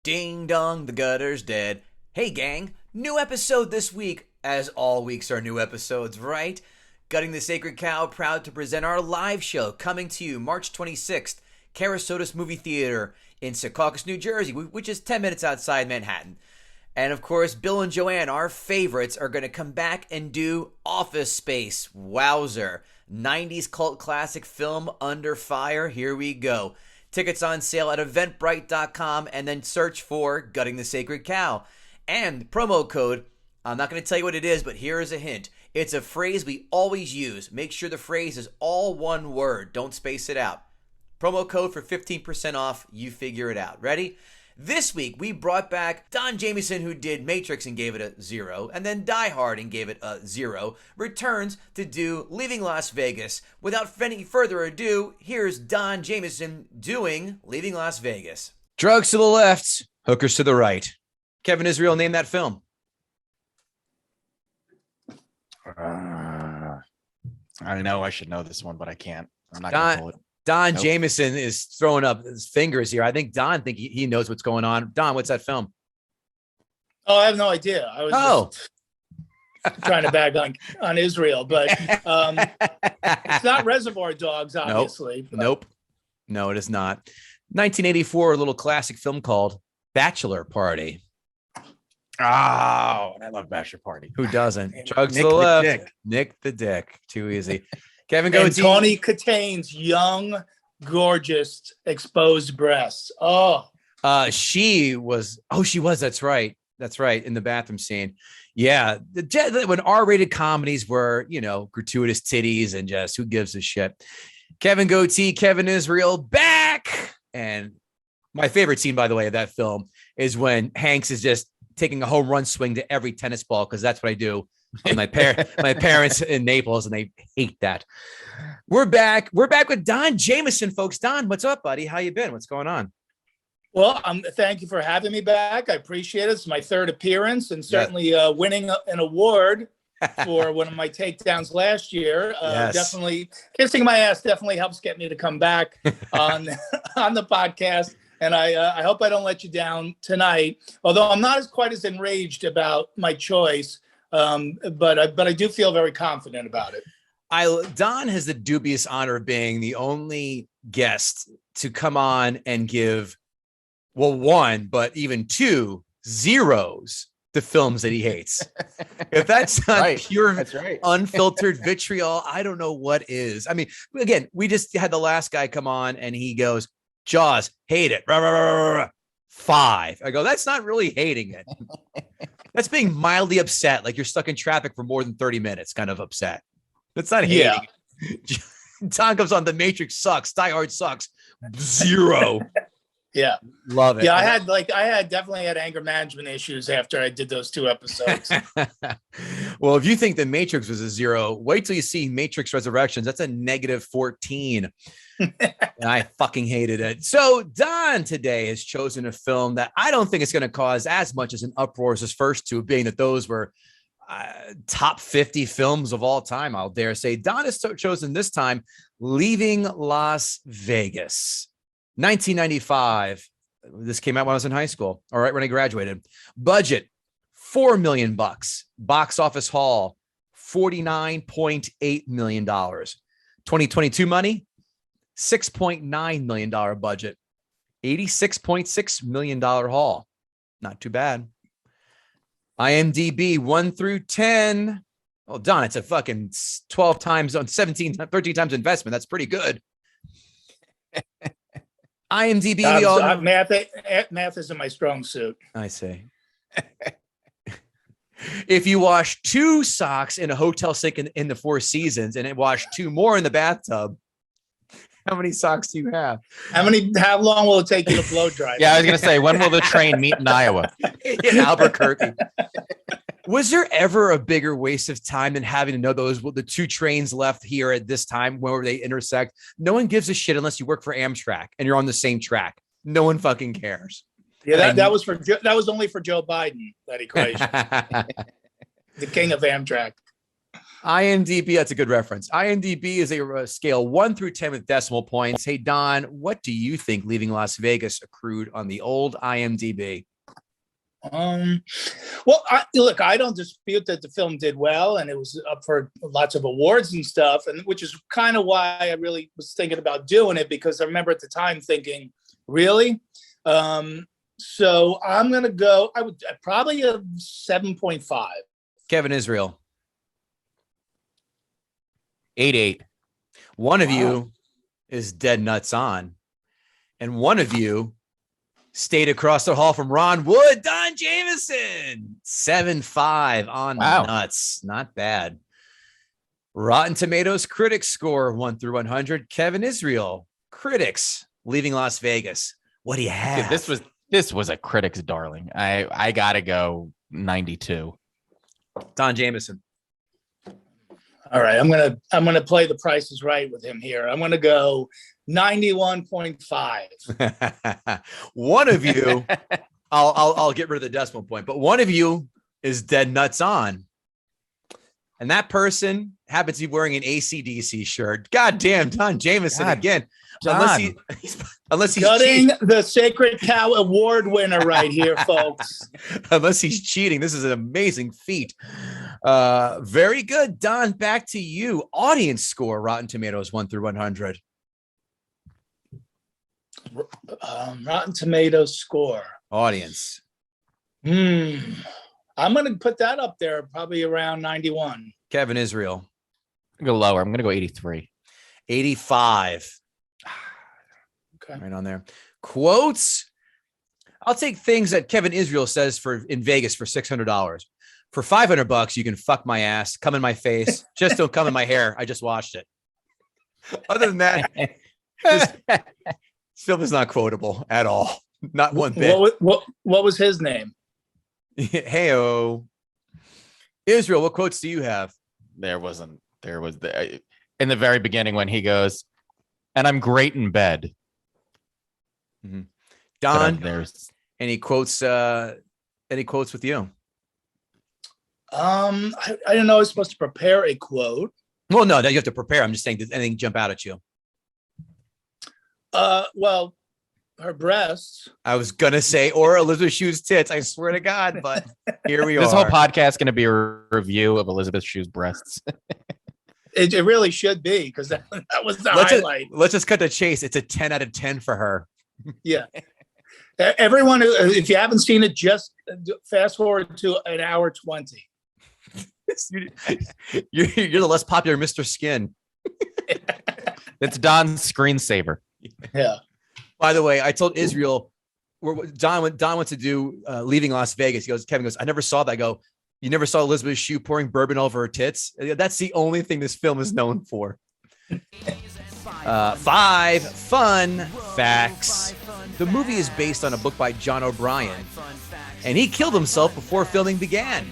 Ding dong, the gutter's dead. Hey gang, new episode this week, as all weeks are new episodes, right? Gutting the Sacred Cow, proud to present our live show coming to you March 26th, Kerasotes Movie Theater in Secaucus, New Jersey, which is 10 minutes outside Manhattan. And of course, Bill and Joanne, our favorites, are going to come back and do Office Space. Wowzer. 90s cult classic film Under Fire. Here we go. Tickets on sale at eventbrite.com and then search for Gutting the Sacred Cow. And promo code, I'm not going to tell you what it is, but here is a hint. It's a phrase we always use. Make sure the phrase is all one word. Don't space it out. Promo code for 15% off. You figure it out. Ready? This week, we brought back Don Jamieson, who did Matrix and gave it a 0, and then Die Hard and gave it a 0, returns to do Leaving Las Vegas. Without any further ado, here's Don Jamieson doing Leaving Las Vegas. Drugs to the left, hookers to the right. Kevin Israel, name that film. I know I should know this one, but I can't. I'm not going to pull it. Don Jamieson is throwing up his fingers here. I think Don he knows what's going on. Don, what's that film? Oh, I have no idea. I was just trying to bag on Israel, but it's not Reservoir Dogs, obviously. Nope. No, it is not. 1984, a little classic film called Bachelor Party. Oh, I love Bachelor Party. Who doesn't? Drugs to the left. Nick the Dick. Too easy. Kevin and Goatee. Tony Katane's young, gorgeous, exposed breasts. She was. That's right. That's right. In the bathroom scene. Yeah. When R-rated comedies were, gratuitous titties and just who gives a shit. Kevin Goatee, Kevin Israel back. And my favorite scene, by the way, of that film is when Hanks is just taking a home run swing to every tennis ball, because that's what I do. And my parents in Naples, and they hate that. We're back with Don Jamieson, folks. Don, what's up, buddy? How you been? What's going on? Well, thank you for having me back. I appreciate it. It's my third appearance, and certainly winning an award for one of my takedowns last year. Yes. Definitely kissing my ass definitely helps get me to come back on the podcast. And I hope I don't let you down tonight, although I'm not quite as enraged about my choice. But I do feel very confident about it. Don has the dubious honor of being the only guest to come on and give, one, but even 2 zeros to films that he hates. If that's not unfiltered vitriol, I don't know what is. I mean, again, we just had the last guy come on and he goes, Jaws, hate it. 5. I go, that's not really hating it. That's being mildly upset, like you're stuck in traffic for more than 30 minutes, kind of upset. That's not hating. Yeah. Don comes on, The Matrix sucks, Die Hard sucks, 0. Yeah. Love it. Yeah, I definitely had anger management issues after I did those 2 episodes. Well, if you think The Matrix was a 0, wait till you see Matrix Resurrections. That's a -14. And I fucking hated it. So Don today has chosen a film that I don't think it's going to cause as much as an uproar as his first 2, being that those were top 50 films of all time, I'll dare say. Don has chosen this time Leaving Las Vegas. 1995. This came out when I was in high school. All right, when I graduated. Budget, $4 million. Box office haul, $49.8 million. 2022 money, $6.9 million budget, $86.6 million haul. Not too bad. IMDb 1 through 10. Well, Don, it's a fucking 12 times on 13 times investment. That's pretty good. IMDb. Math isn't my strong suit. I see. If you wash 2 socks in a hotel sink in the 4 Seasons and it wash 2 more in the bathtub, how many socks do you have? How long will it take you to blow dry? Yeah, I was going to say, when will the train meet in Iowa? In Albuquerque. Was there ever a bigger waste of time than having to know the 2 trains left here at this time, where they intersect? No one gives a shit unless you work for Amtrak and you're on the same track. No one fucking cares. Yeah, that was only for Joe Biden, that equation. The king of Amtrak. IMDb, that's a good reference. IMDb is a scale 1 through 10 with decimal points. Hey, Don, what do you think Leaving Las Vegas accrued on the old IMDb? Well, look, I don't dispute that the film did well, and it was up for lots of awards and stuff, and which is kind of why I really was thinking about doing it, because I remember at the time thinking, really? So I'm going to go, I would probably a 7.5. Kevin Israel. 8.8. One of you is dead nuts on, and one of you stayed across the hall from Ron Wood. Don Jamieson, 7.5 on nuts. Not bad. Rotten Tomatoes critics score 1 through 100. Kevin Israel, critics, Leaving Las Vegas. What do you have? Dude, this was a critic's darling. I gotta go 92. Don Jamieson. All right, I'm gonna play the Price is Right with him here. I'm gonna go 91.5. One of you, I'll get rid of the decimal point, but one of you is dead nuts on, and that person happens to be wearing an AC/DC shirt. God damn, Don Jamieson again. Don. Unless he's Gutting the Sacred Cow Award winner right here, folks. Unless he's cheating. This is an amazing feat. Very good, Don. Back to you. Audience score, Rotten Tomatoes, 1 through 100. Rotten Tomatoes score. Audience. I'm going to put that up there, probably around 91. Kevin Israel. I'm gonna go lower. I'm going to go 83. 85. Okay. Right on there. Quotes. I'll take things that Kevin Israel says in Vegas for $600. For $500, you can fuck my ass, come in my face. Just don't come in my hair. I just washed it. Other than that, this film is not quotable at all. Not one bit. What was his name? Hey-o. Israel, what quotes do you have? There was in the very beginning when he goes, and I'm great in bed. Mm-hmm. Don, there's any quotes with you? I didn't know I was supposed to prepare a quote. Well, no, you have to prepare. I'm just saying, did anything jump out at you? Well, her breasts. I was gonna say, or Elizabeth Shue's tits. I swear to God, but here we are. This whole podcast is going to be a review of Elizabeth Shue's breasts. It really should be, because that was the highlight. Let's just cut the chase. It's a 10 out of 10 for her. Yeah. Everyone, if you haven't seen it, just fast forward to an hour 20. You're the less popular Mr. Skin. It's Don's screensaver. Yeah. By the way, I told Israel, Don went to do Leaving Las Vegas. Kevin goes, I never saw that. I go, you never saw Elizabeth Shue pouring bourbon over her tits? That's the only thing this film is known for. 5 fun facts. The movie is based on a book by John O'Brien, and he killed himself before filming began.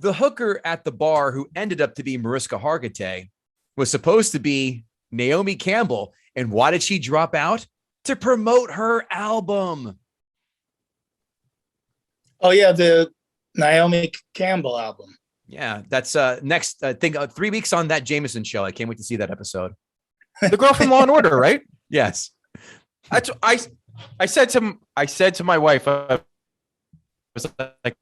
The hooker at the bar who ended up to be Mariska Hargitay was supposed to be Naomi Campbell. And why did she drop out? To promote her album. Oh, yeah, the Naomi Campbell album. Yeah, that's next, I think 3 weeks on That Jamieson Show. I can't wait to see that episode. The girl from Law and Order, right? Yes. That's I said to my wife, I was like,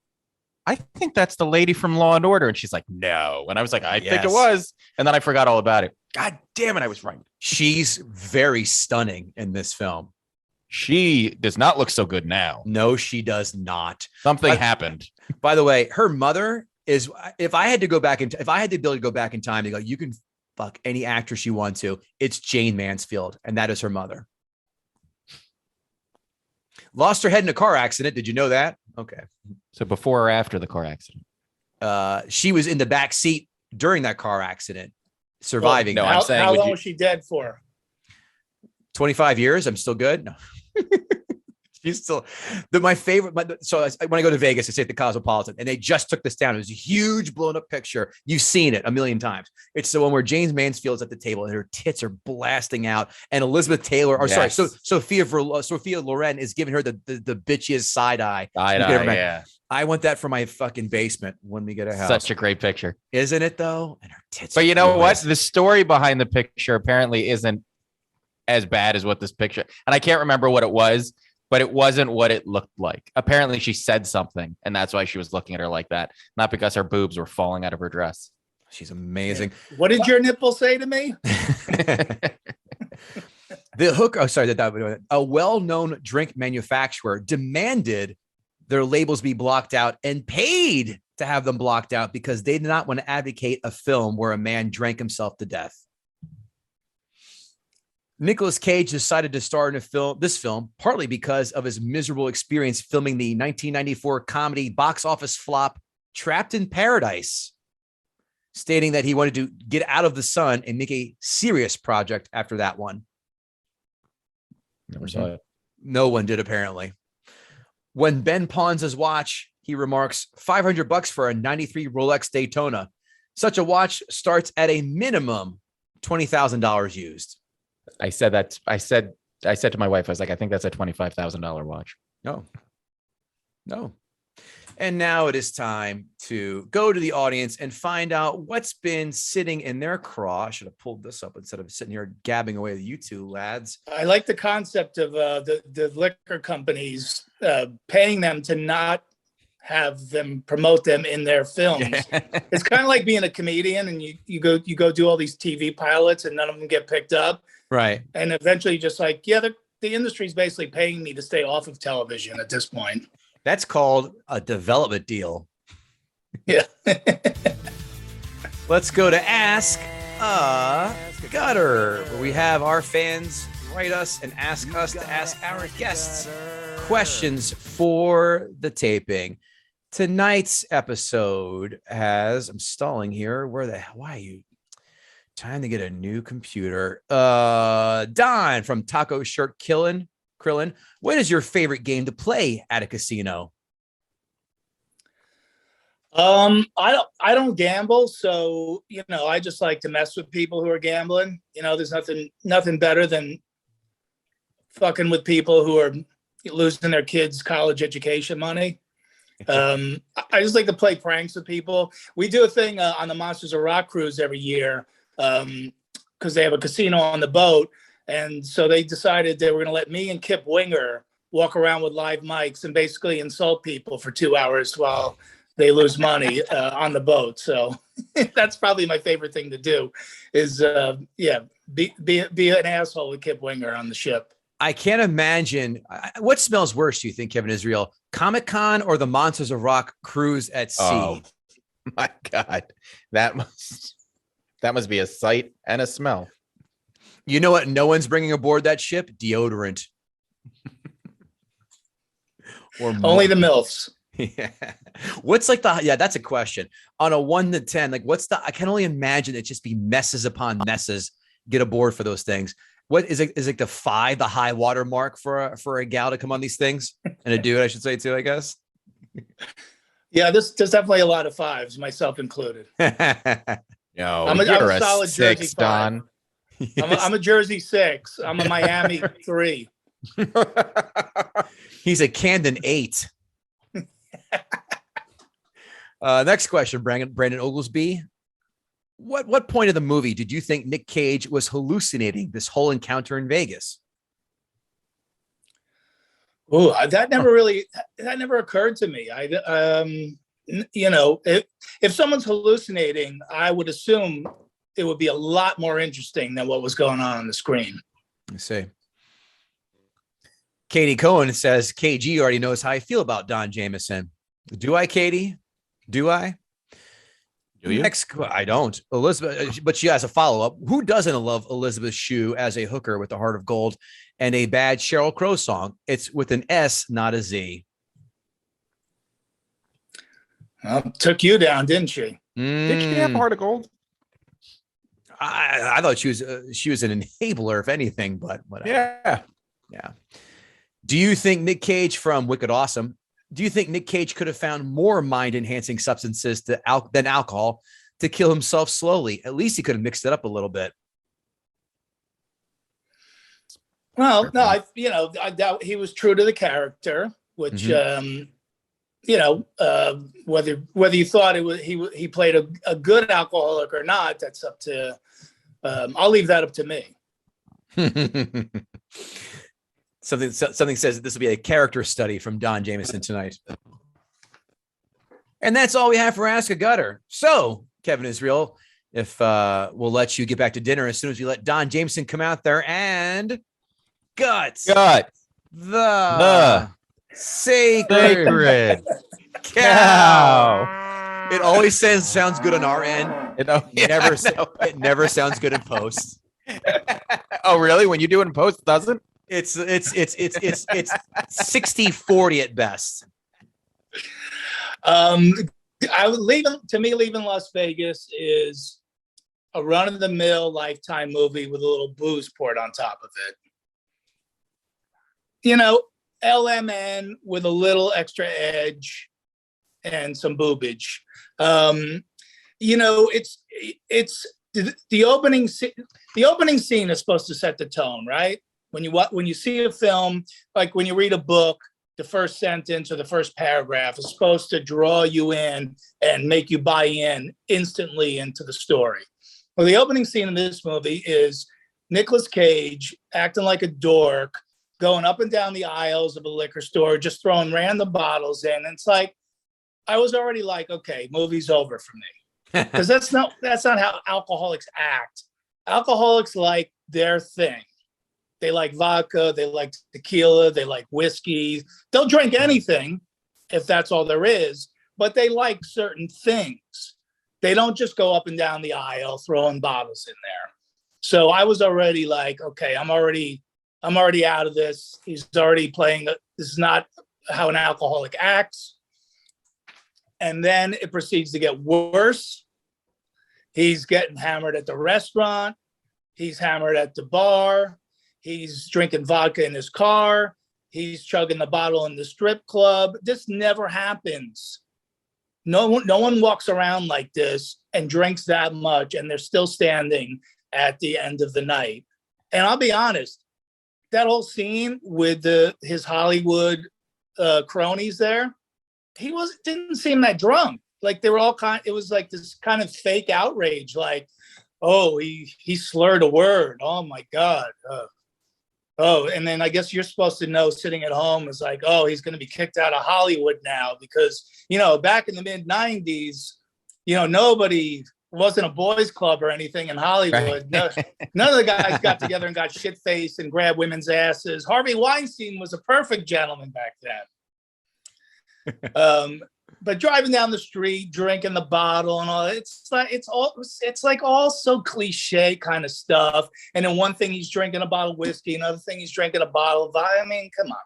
I think that's the lady from Law and Order. And she's like, no. And I was like, I think it was. And then I forgot all about it. God damn it. I was right. She's very stunning in this film. She does not look so good now. No, she does not. Something happened. By the way, her mother is, if I had the ability to go back in time to go, you can fuck any actress you want to, it's Jane Mansfield. And that is her mother. Lost her head in a car accident. Did you know that? Okay. So before or after the car accident? She was in the back seat during that car accident, surviving. Well, no, I'm saying, how long was she dead for? 25 years. I'm still good. No. She's still my favorite. So when I go to Vegas, I stay at the Cosmopolitan, and they just took this down. It was a huge blown up picture. You've seen it a million times. It's the one where James Mansfield's at the table and her tits are blasting out, and Elizabeth Taylor, or sorry, so Sophia Loren is giving her the bitchiest side eye. Yeah. I want that for my fucking basement when we get a house. Such a great picture, isn't it? Though, and her tits. But you know what? The story behind the picture apparently isn't as bad as what this picture. And I can't remember what it was, but it wasn't what it looked like. Apparently, she said something, and that's why she was looking at her like that, not because her boobs were falling out of her dress. She's amazing. What did your nipple say to me? The hook. Oh, sorry. A well-known drink manufacturer demanded their labels be blocked out and paid to have them blocked out because they did not want to advocate a film where a man drank himself to death. Nicolas Cage decided to star in this film partly because of his miserable experience filming the 1994 comedy box office flop Trapped in Paradise, stating that he wanted to get out of the sun and make a serious project after that one. Never saw it. No one did, apparently. When Ben pawns his watch, he remarks, $500 for a 93 Rolex Daytona. Such a watch starts at a minimum $20,000 used. I said to my wife, I was like, I think that's a $25,000 watch. No. And now it is time to go to the audience and find out what's been sitting in their craw. I should have pulled this up instead of sitting here gabbing away with you two lads. I like the concept of the liquor companies paying them to not have them promote them in their films. It's kind of like being a comedian and you go do all these TV pilots and none of them get picked up. Right. And eventually just like, the industry is basically paying me to stay off of television at this point. That's called a development deal. Yeah. Let's go to Ask a Gutter, where we have our fans write us and ask us to ask our guests questions for the taping. Tonight's episode has, I'm stalling here. Why are you trying to get a new computer? Don from Taco Shirt Krillin, what is your favorite game to play at a casino? I don't gamble, so I just like to mess with people who are gambling. There's nothing better than fucking with people who are losing their kids' college education money. I just like to play pranks with people. We do a thing on the Monsters of Rock cruise every year because they have a casino on the boat. And so they decided they were going to let me and Kip Winger walk around with live mics and basically insult people for 2 hours while they lose money on the boat. So that's probably my favorite thing to do is, be an asshole with Kip Winger on the ship. I can't imagine. What smells worse, do you think, Kevin Israel? Comic-Con or the Monsters of Rock cruise at sea? Oh, my God. That must be a sight and a smell. You know what? No one's bringing aboard that ship? Deodorant. Or only the MILFs. Yeah. What's like that's a question. On a 1 to 10, like I can only imagine it just be messes upon messes get aboard for those things. What is it? Is like the 5, the high water mark for a gal to come on these things? And a dude, I should say too, I guess. Yeah, there's definitely a lot of 5s, myself included. No, I'm a solid 6, Jersey Don. I'm a Jersey 6. I'm a Miami 3. He's a Camden 8. Next question, Brandon Oglesby. What point of the movie did you think Nick Cage was hallucinating this whole encounter in Vegas? Oh, that never occurred to me. If someone's hallucinating, I would assume it would be a lot more interesting than what was going on the screen. I see. Katie Cohen says, KG already knows how I feel about Don Jamieson. Do I, Katie? Do I? Do you? I don't. Elizabeth, but she has a follow-up. Who doesn't love Elizabeth Shue as a hooker with a heart of gold and a bad Sheryl Crow song? It's with an S, not a Z. Well, took you down, didn't she? Did she have a heart of gold? I thought she was an enabler, if anything, but whatever. Yeah. Do you think Nick Cage from Wicked Awesome, do you think Nick Cage could have found more mind-enhancing substances than alcohol to kill himself slowly? At least he could have mixed it up a little bit. Well, no, I doubt he was true to the character, which, whether you thought he played a good alcoholic or not, that's up to, I'll leave that up to me. Something says that this will be a character study from Don Jamieson tonight. And that's all we have for Ask a Gutter. So, Kevin Israel, if we'll let you get back to dinner as soon as we let Don Jamieson come out there and gut the sacred cow. It always sounds good on our end. It never sounds good in post. Oh, really? When you do it in post, it doesn't? It's 60-40 at best. Leaving Las Vegas is a run-of-the-mill Lifetime movie with a little booze poured on top of it. LMN with a little extra edge and some boobage. It's the opening scene. The opening scene is supposed to set the tone, right? When you see a film, like when you read a book, the first sentence or the first paragraph is supposed to draw you in and make you buy in instantly into the story. Well, the opening scene in this movie is Nicolas Cage acting like a dork, going up and down the aisles of a liquor store, just throwing random bottles in. And it's like, I was already like, okay, movie's over for me. Because that's not how alcoholics act. Alcoholics like their thing. They like vodka, they like tequila, they like whiskey. They'll drink anything if that's all there is, but they like certain things. They don't just go up and down the aisle throwing bottles in there. So I was already like, okay, I'm already out of this. He's already playing. This is not how an alcoholic acts. And then it proceeds to get worse. He's getting hammered at the restaurant. He's hammered at the bar. He's drinking vodka in his car. He's chugging the bottle in the strip club. This never happens. No one walks around like this and drinks that much, and they're still standing at the end of the night. And I'll be honest, that whole scene with his Hollywood cronies there, didn't seem that drunk. Like they were all it was like this kind of fake outrage, like, oh, he slurred a word. Oh my God. And then I guess you're supposed to know sitting at home is like, oh, he's going to be kicked out of Hollywood now because, back in the mid 90s, nobody wasn't a boys club or anything in Hollywood. Right. None of the guys got together and got shit faced and grabbed women's asses. Harvey Weinstein was a perfect gentleman back then. But driving down the street, drinking the bottle and all, it's like all so cliche kind of stuff. And then one thing he's drinking a bottle of whiskey, another thing he's drinking a bottle of vodka. I mean, come on.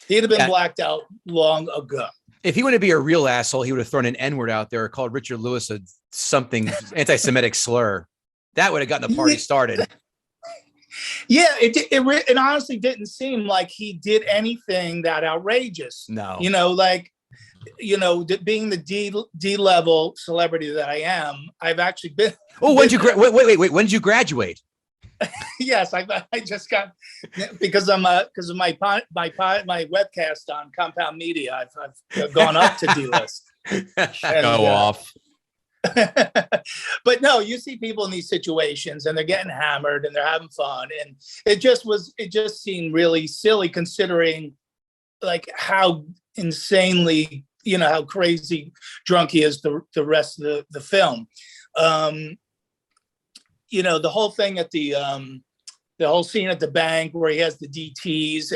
He'd have been blacked out long ago. If he wanted to be a real asshole, he would have thrown an N-word out there or called Richard Lewis something anti-Semitic slur. That would have gotten the party started. Yeah, it honestly didn't seem like he did anything that outrageous. No. Being the D level celebrity that I am, I've actually been. Oh, when did you wait? When did you graduate? Yes, I just got because of my webcast on Compound Media. I've gone up to D list. Go off. But no, you see people in these situations and they're getting hammered and they're having fun, and it just seemed really silly considering like how insanely. How crazy drunk he is the rest of the film. The whole thing at the whole scene at the bank where he has the DTs,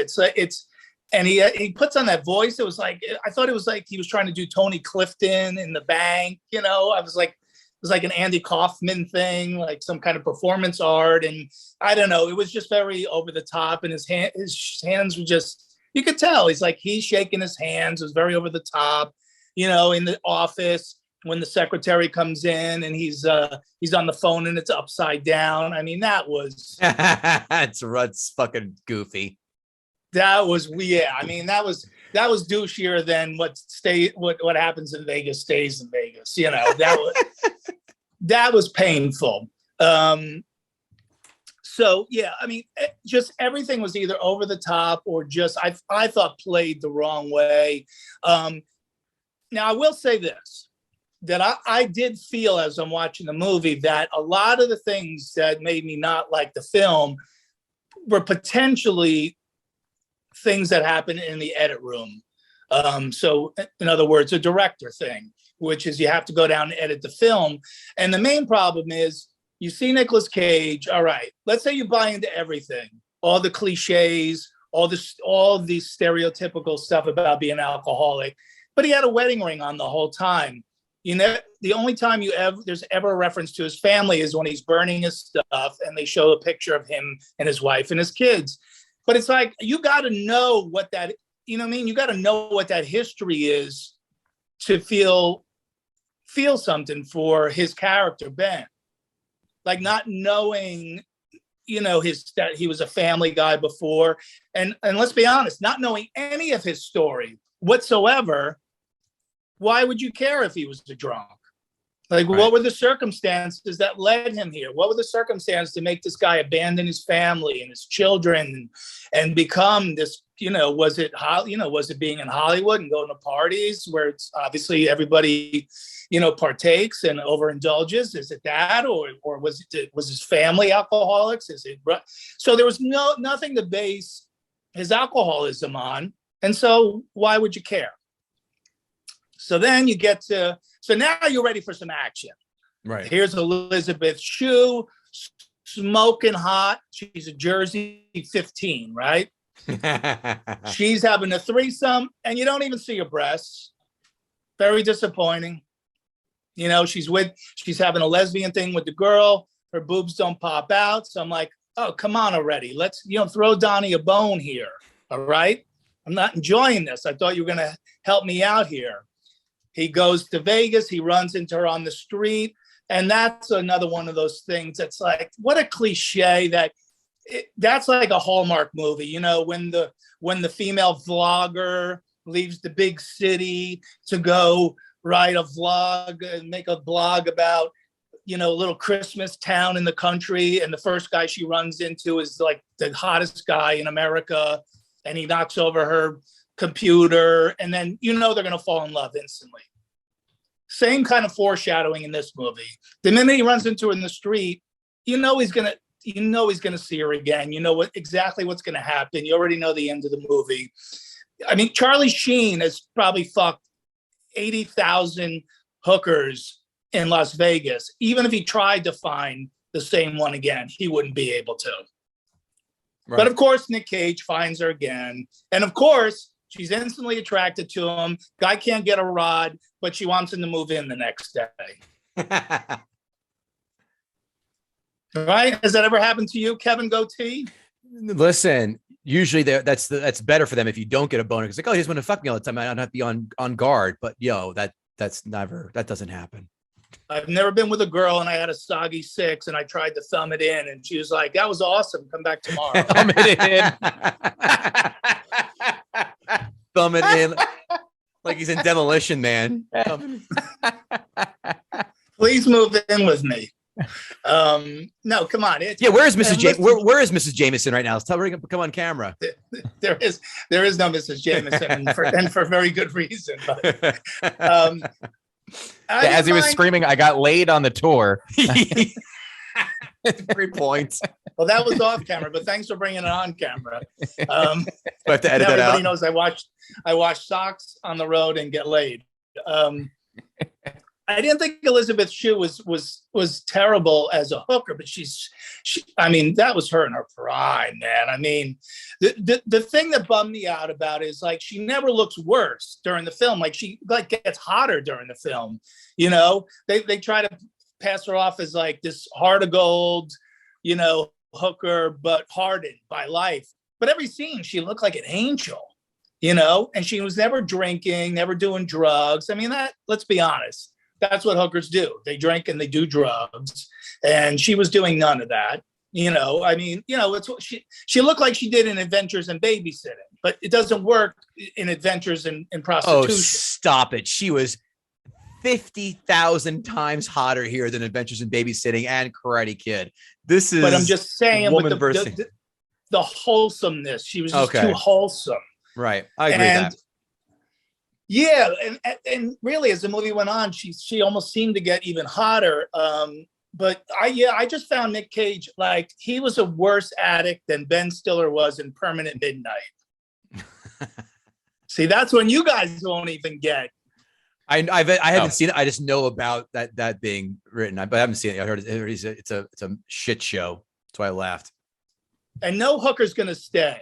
and he puts on that voice. It was like, I thought it was like he was trying to do Tony Clifton in the bank. I was like, it was like an Andy Kaufman thing, like some kind of performance art. And I don't know, it was just very over the top, and his hands were just, you could tell he's shaking his hands. It was very over the top, in the office when the secretary comes in and he's on the phone and it's upside down. I mean, that was it's fucking goofy. That was, yeah. I mean, that was douchier than what happens in Vegas stays in Vegas. You know, that was painful. So yeah, I mean, just everything was either over the top or just I thought played the wrong way. Now I will say this, that I did feel as I'm watching the movie that a lot of the things that made me not like the film were potentially things that happen in the edit room. So in other words, a director thing, which is you have to go down and edit the film. And the main problem is you see Nicolas Cage. All right, let's say you buy into everything, all the cliches, all the stereotypical stuff about being an alcoholic, but he had a wedding ring on the whole time. You know, the only time there's ever a reference to his family is when he's burning his stuff and they show a picture of him and his wife and his kids. But it's like, you got to know what that, you know what I mean? You got to know what that history is to feel something for his character, Ben. Like not knowing, you know, that he was a family guy before. And let's be honest, not knowing any of his story whatsoever, why would you care if he was a drunk? Like, right. What were the circumstances that led him here? What were the circumstances to make this guy abandon his family and his children and become this, you know, was it being in Hollywood and going to parties where it's obviously everybody, you know, partakes and overindulges? Is it that, or was his family alcoholics? So there was nothing to base his alcoholism on. And so why would you care? So then you get to, so now you're ready for some action. Right. Here's Elisabeth Shue, smoking hot. She's a Jersey 15, right? She's having a threesome and you don't even see her breasts. Very disappointing. You know, she's having a lesbian thing with the girl. Her boobs don't pop out. So I'm like, oh, come on already. Let's, you know, throw Donnie a bone here. All right. I'm not enjoying this. I thought you were going to help me out here. He goes to Vegas. He runs into her on the street. And that's another one of those things that's like, what a cliche that's like a Hallmark movie. You know, when the female vlogger leaves the big city to go write a vlog and make a blog about, you know, a little Christmas town in the country. And the first guy she runs into is like the hottest guy in America. And he knocks over her computer. And then, you know, they're going to fall in love instantly. Same kind of foreshadowing in this movie. The minute he runs into her in the street, you know he's gonna see her again. You know exactly what's gonna happen. You already know the end of the movie. I mean, Charlie Sheen has probably fucked 80,000 hookers in Las Vegas. Even if he tried to find the same one again, he wouldn't be able to. Right. But of course, Nick Cage finds her again. And of course, she's instantly attracted to him. Guy can't get a rod, but she wants him to move in the next day. Right? Has that ever happened to you, Kevin Goatee? Listen, usually that's better for them if you don't get a boner. It's like, oh, he just want to fuck me all the time. I don't have to be on guard. But that doesn't happen. I've never been with a girl and I had a soggy 6 and I tried to thumb it in and she was like, that was awesome. Come back tomorrow. Thumb it in. Thumb it in. Like he's in Demolition Man. Please move in with me. No, come on. Where is Mrs. Where is Mrs. Jamieson right now? Let's tell her to come on camera. There is no Mrs. Jamieson, and for very good reason. But, as he was screaming, I got laid on the tour. Great point. Well, that was off camera, but thanks for bringing it on camera. I have to edit that out. Everybody knows I wash socks on the road and get laid. I didn't think Elisabeth Shue was terrible as a hooker, but I mean, that was her in her prime, man. I mean, the thing that bummed me out about it is like she never looks worse during the film. Like she gets hotter during the film. You know, they try to pass her off as like this heart of gold, you know, hooker, but hardened by life. But every scene, she looked like an angel, you know, and she was never drinking, never doing drugs. I mean, let's be honest. That's what hookers do. They drink and they do drugs. And she was doing none of that. I mean, it's what she looked like she did in Adventures in Babysitting, but it doesn't work in Adventures in Prostitution. Oh, stop it. She was 50,000 times hotter here than Adventures in Babysitting and Karate Kid. This is, but I'm just saying, woman with versus the wholesomeness, she was just too wholesome. Right. I agree with that. Yeah, and really, as the movie went on, she almost seemed to get even hotter. But I just found Nick Cage, like, he was a worse addict than Ben Stiller was in Permanent Midnight. See, that's when you guys won't even get. I haven't seen it. I just know about that being written, but I haven't seen it. I heard it's a shit show. That's why I laughed. And no hooker's gonna stay,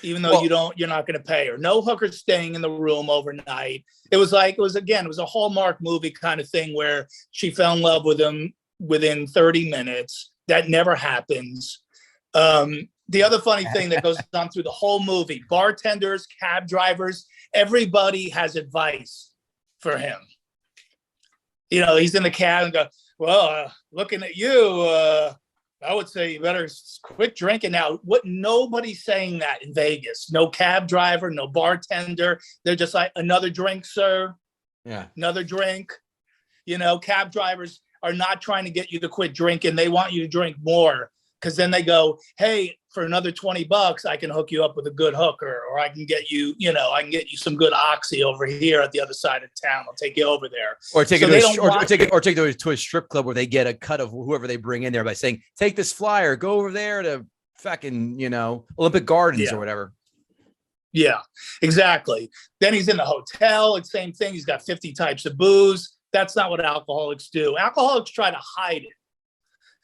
even though you're not gonna pay her. No hooker's staying in the room overnight. It was a Hallmark movie kind of thing where she fell in love with him within 30 minutes. That never happens. The other funny thing that goes on through the whole movie: bartenders, cab drivers, everybody has advice for him. He's in the cab and go, well, looking at you, I would say you better quit drinking now. Nobody's saying that in Vegas. No cab driver, no bartender. They're just like, another drink, sir. Yeah. Another drink. Cab drivers are not trying to get you to quit drinking. They want you to drink more, because then they go, hey, for another $20, I can hook you up with a good hooker, or I can get you, some good oxy over here at the other side of town. I'll take you over there. Or take it to a strip club where they get a cut of whoever they bring in there by saying, take this flyer, go over there to fucking, Olympic Gardens or whatever. Yeah, exactly. Then he's in the hotel. It's the same thing. He's got 50 types of booze. That's not what alcoholics do. Alcoholics try to hide it.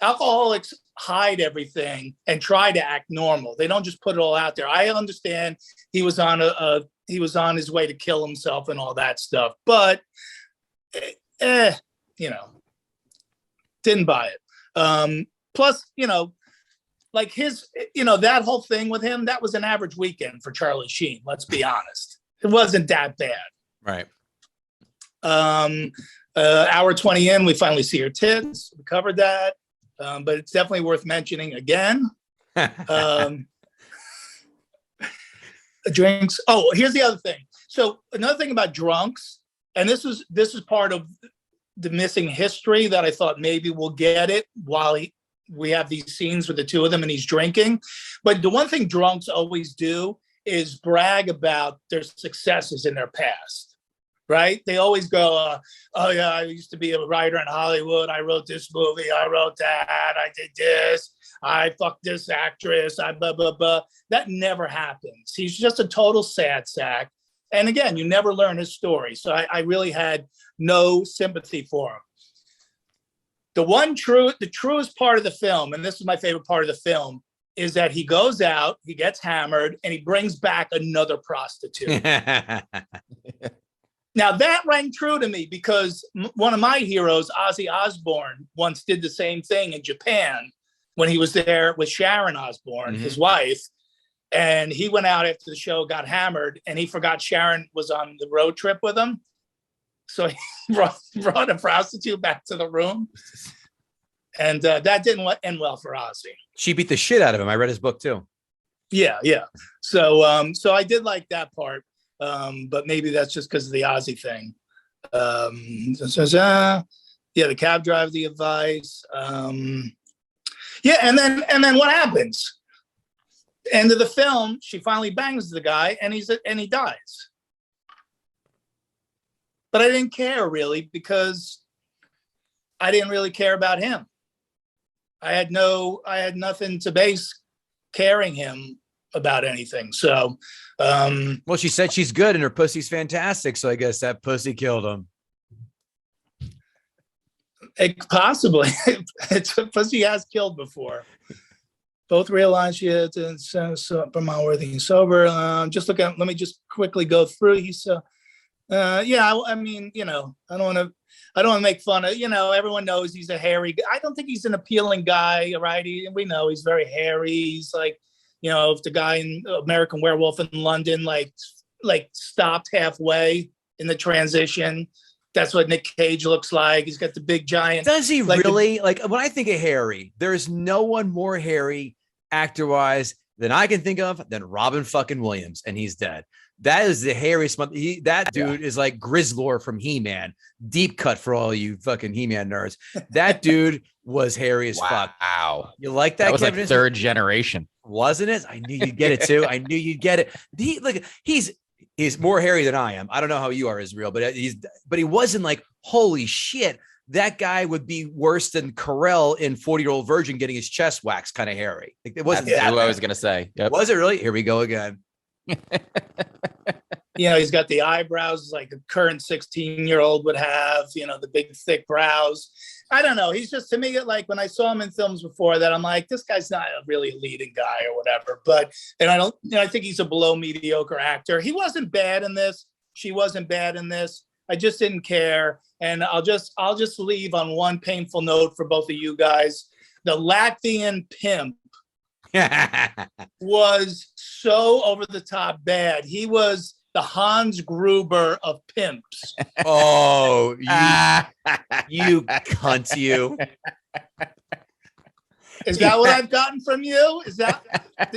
Alcoholics hide everything and try to act normal. They don't just put it all out there. I understand he was on his way to kill himself and all that stuff, but didn't buy it. Plus, like that whole thing with him, that was an average weekend for Charlie Sheen. Let's be honest. It wasn't that bad. Right. Hour 20 in, we finally see her tits. We covered that. But it's definitely worth mentioning again. Drinks. Oh, here's the other thing. So another thing about drunks, and this is part of the missing history that I thought maybe we'll get it while we have these scenes with the two of them and he's drinking. But the one thing drunks always do is brag about their successes in their past. Right? They always go, oh, yeah, I used to be a writer in Hollywood. I wrote this movie. I wrote that. I did this. I fucked this actress. I blah, blah, blah. That never happens. He's just a total sad sack. And again, you never learn his story. So I really had no sympathy for him. The truest part of the film, and this is my favorite part of the film, is that he goes out, he gets hammered, and he brings back another prostitute. Now, that rang true to me because one of my heroes, Ozzy Osbourne, once did the same thing in Japan when he was there with Sharon Osbourne, his wife. And he went out after the show, got hammered, and he forgot Sharon was on the road trip with him. So he brought a prostitute back to the room. And that didn't end well for Ozzy. She beat the shit out of him. I read his book, too. Yeah. So I did like that part. But maybe that's just because of the Ozzy thing. The cab driver, the advice. And then what happens? End of the film, she finally bangs the guy, and he dies. But I didn't care really because I didn't really care about him. I had nothing to base caring him about anything. So, well, she said she's good and her pussy's fantastic. So I guess that pussy killed him. Possibly. Pussy has killed before. Both realized she had to promote worthy and sober. Let me just quickly go through. I mean, I don't want to make fun of, everyone knows he's a hairy guy. I don't think he's an appealing guy, right? We know he's very hairy. He's like, if the guy in American Werewolf in London, like stopped halfway in the transition, That's what Nick Cage looks like. He's got the big giant. Does he really? Like when I think of hairy, there's no one more hairy actor-wise than I can think of than Robin fucking Williams, and he's dead. That is the hairiest. That dude is like Grizzlor from He-Man. Deep cut for all you fucking He-Man nerds. That dude was hairy as fuck. Wow. You like that? That was Kevin? like third generation. Wasn't it? I knew you'd get it too. I knew you'd get it. He's more hairy than I am. I don't know how you are, Israel, but he wasn't like, holy shit, that guy would be worse than Carell in 40-Year-Old Virgin getting his chest waxed kind of hairy. Like, it wasn't That's that who bad. I was going to say. Yep. Was it really? Here we go again. He's got the eyebrows like a current 16-year-old would have, the big thick brows. I don't know. He's just, to me, like when I saw him in films before that, I'm like, this guy's not a really leading guy or whatever. And I think he's a below mediocre actor. He wasn't bad in this. She wasn't bad in this. I just didn't care. And I'll just leave on one painful note for both of you guys. The Latvian pimp was so over the top bad. He was the Hans Gruber of pimps. Oh, you cunt, you. Is that what I've gotten from you? Is that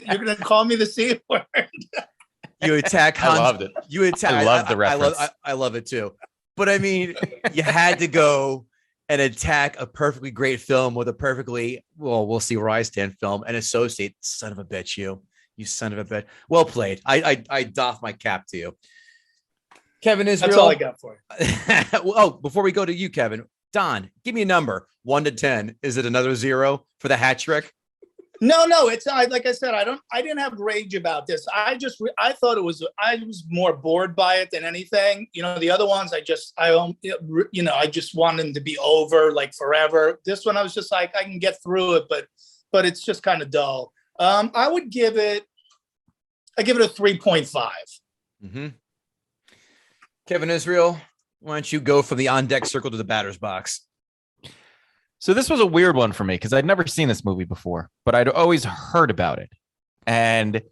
you're going to call me the C word? You attack Hans. I loved it. You attack. I love the reference. I love it too. But I mean, you had to go and attack a perfectly great film with a perfectly, well, we'll see where I stand film and associate. Son of a bitch, you son of a bitch. Well played. I doff my cap to you. Kevin Israel. That's all I got for you. Before we go to you, Kevin, Don, give me a number, 1 to 10. Is it another 0 for the hat trick? No, it's like I said, I didn't have rage about this. I thought I was more bored by it than anything. The other ones, I just want them to be over like forever. This one, I was just like, I can get through it, but it's just kind of dull. I give it a 3.5. Mm-hmm. Kevin Israel, why don't you go from the on deck circle to the batter's box? So this was a weird one for me because I'd never seen this movie before, but I'd always heard about it. And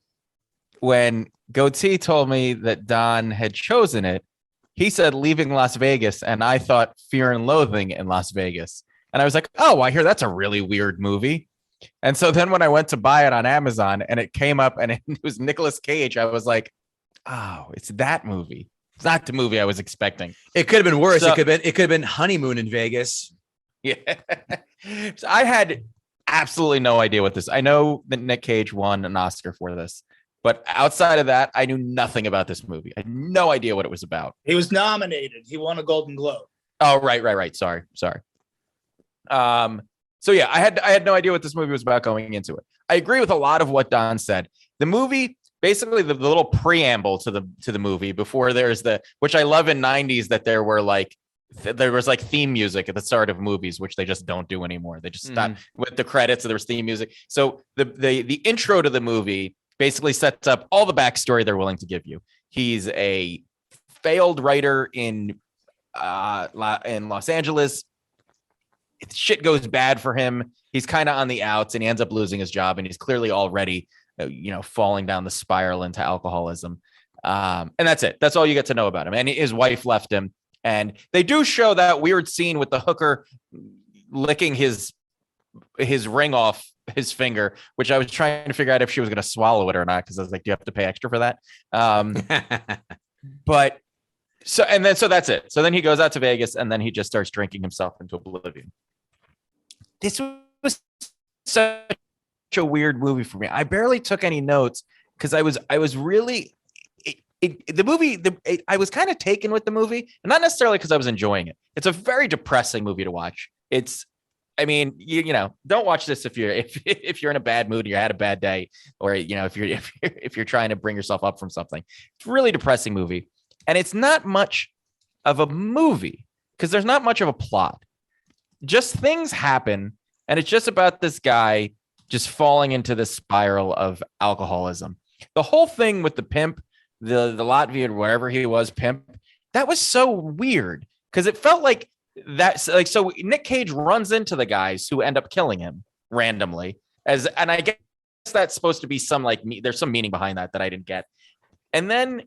when Goatee told me that Don had chosen it, he said Leaving Las Vegas, and I thought Fear and Loathing in Las Vegas. And I was like, oh, I hear that's a really weird movie. And so then when I went to buy it on Amazon and it came up and it was Nicolas Cage, I was like, oh, it's that movie. It's not the movie I was expecting. It could have been worse. It could have been Honeymoon in Vegas. Yeah. So I had absolutely no idea what this. I know that Nick Cage won an Oscar for this, but outside of that, I knew nothing about this movie. I had no idea what it was about. He was nominated. He won a Golden Globe. Oh, right. Sorry. So yeah, I had no idea what this movie was about going into it. I agree with a lot of what Don said. The movie, basically the little preamble to the movie before there's which I love in 90s that there was like theme music at the start of movies, which they just don't do anymore. They just stop with the credits. So there was theme music. So the intro to the movie basically sets up all the backstory they're willing to give you. He's a failed writer in Los Angeles. Shit goes bad for him. He's kind of on the outs and he ends up losing his job. And he's clearly already, falling down the spiral into alcoholism. And that's it. That's all you get to know about him. And his wife left him. And they do show that weird scene with the hooker licking his ring off his finger, which I was trying to figure out if she was going to swallow it or not. Cause I was like, do you have to pay extra for that? But so that's it. So then he goes out to Vegas and then he just starts drinking himself into oblivion. This was such a weird movie for me. I barely took any notes because I was really, I was kind of taken with the movie, and not necessarily because I was enjoying it. It's a very depressing movie to watch. Don't watch this if you're in a bad mood, or you had a bad day, or if you're trying to bring yourself up from something. It's a really depressing movie, and it's not much of a movie because there's not much of a plot. Just things happen, and it's just about this guy just falling into this spiral of alcoholism. The whole thing with the pimp, the Latvian, wherever he was, pimp, that was so weird because it felt like that's like, so Nick Cage runs into the guys who end up killing him randomly and I guess that's supposed to be some there's some meaning behind that I didn't get. And then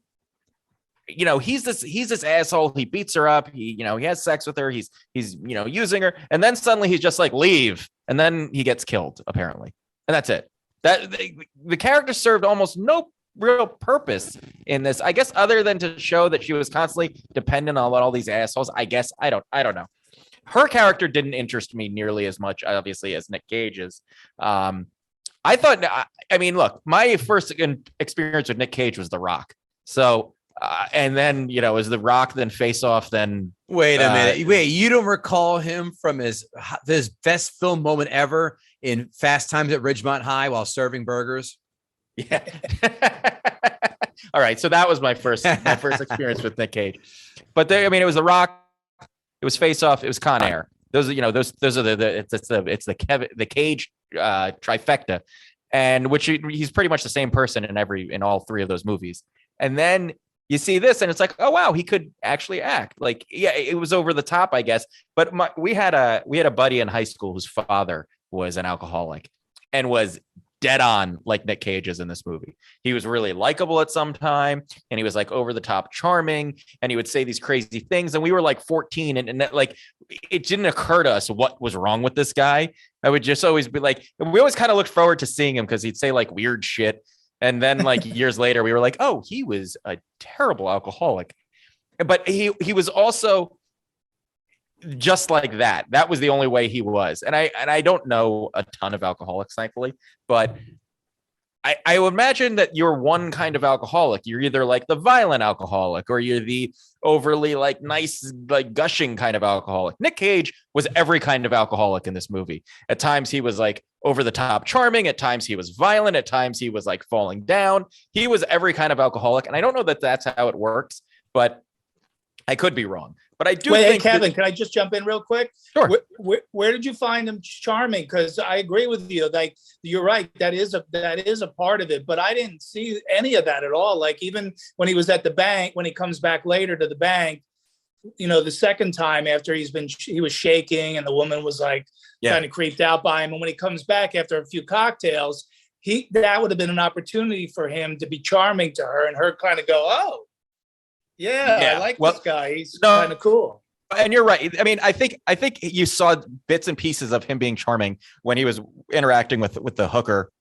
he's this asshole. He beats her up. He has sex with her. He's using her. And then suddenly he's just like, leave. And then he gets killed, apparently. And that's it. The character served almost no real purpose in this, I guess, other than to show that she was constantly dependent on all these assholes. I guess I don't know. Her character didn't interest me nearly as much, obviously, as Nick Cage's. I thought, look, my first experience with Nick Cage was The Rock. So, and then, it was The Rock, then Face Off, then. Wait a minute. Wait, you don't recall him from his best film moment ever in Fast Times at Ridgemont High while serving burgers? Yeah. All right. So that was my first experience with Nick Cage. But it was The Rock, it was Face Off, it was Con Air. Those are, those are the Cage trifecta, and which he's pretty much the same person in all three of those movies. And then you see this and it's like, oh wow, he could actually act. Like, yeah, it was over the top, I guess. But we had a buddy in high school whose father was an alcoholic and was dead on like Nick Cage is in this movie. He was really likable at some time, and he was like over the top charming, and he would say these crazy things. And we were like 14, and like it didn't occur to us what was wrong with this guy. I would just always be like, we always kind of looked forward to seeing him because he'd say like weird shit. And then like years later, we were like, oh, he was a terrible alcoholic. But he was also just like that. That was the only way he was. And I don't know a ton of alcoholics, thankfully, but I would imagine that you're one kind of alcoholic. You're either like the violent alcoholic, or you're the overly like nice, like gushing kind of alcoholic. Nick Cage was every kind of alcoholic in this movie. At times he was like over the top charming. At times he was violent. At times he was like falling down. He was every kind of alcoholic. And I don't know that that's how it works, but I could be wrong. But I do think, hey, Kevin, can I just jump in real quick? Sure. Where did you find him charming? Because I agree with you. Like, you're right. That is a part of it. But I didn't see any of that at all. Like, even when he was at the bank, when he comes back later to the bank, the second time after he was shaking and the woman was like kind of creeped out by him. And when he comes back after a few cocktails, that would have been an opportunity for him to be charming to her and her kind of go, oh, yeah, I like this guy. He's kind of cool. And you're right. I mean, I think you saw bits and pieces of him being charming when he was interacting with the hooker,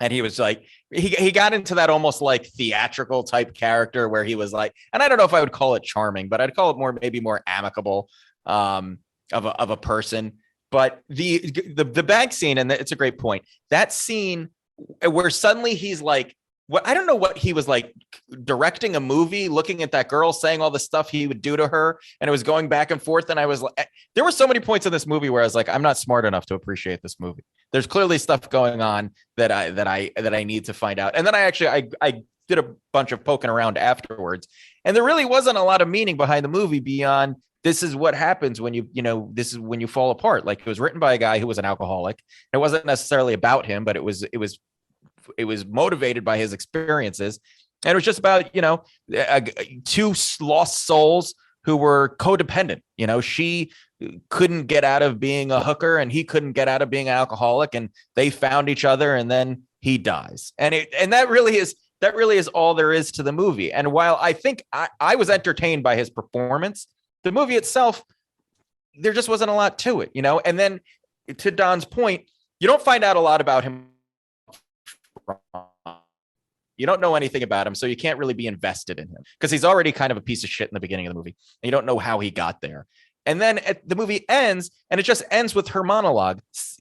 and he was like, he got into that almost like theatrical type character where he was like, and I don't know if I would call it charming, but I'd call it maybe more amicable of a person. But the bank scene, and it's a great point. That scene where suddenly he's like, I don't know what he was like, directing a movie, looking at that girl, saying all the stuff he would do to her, and it was going back and forth. And I was like, there were so many points in this movie where I was like, I'm not smart enough to appreciate this movie. There's clearly stuff going on that I need to find out. And then I did a bunch of poking around afterwards, and there really wasn't a lot of meaning behind the movie beyond this is what happens when this is when you fall apart. Like, it was written by a guy who was an alcoholic. It wasn't necessarily about him, but it was motivated by his experiences. And it was just about, two lost souls who were codependent. She couldn't get out of being a hooker and he couldn't get out of being an alcoholic, and they found each other, and then he dies. And that really is all there is to the movie. And while I think I was entertained by his performance, the movie itself, there just wasn't a lot to it, And then to Don's point, you don't find out a lot about him. You don't know anything about him, so you can't really be invested in him because he's already kind of a piece of shit in the beginning of the movie, and you don't know how he got there. And then the movie ends, and it just ends with her monologue,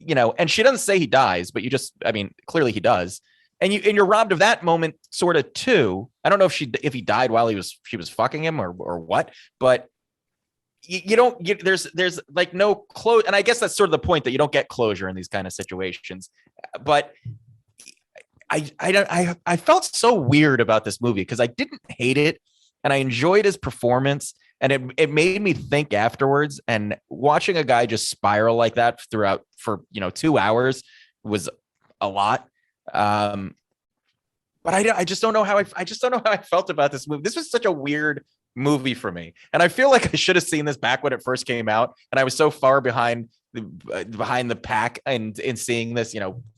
and she doesn't say he dies, but clearly he does. And you're robbed of that moment sort of too. I don't know if he died while she was fucking him or what, but you don't get, there's like no closure. And I guess that's sort of the point, that you don't get closure in these kind of situations. But I felt so weird about this movie because I didn't hate it, and I enjoyed his performance, and it made me think afterwards. And watching a guy just spiral like that throughout for 2 hours was a lot. But I just don't know how I felt about this movie. This was such a weird movie for me, and I feel like I should have seen this back when it first came out, and I was so far behind the pack and in seeing this,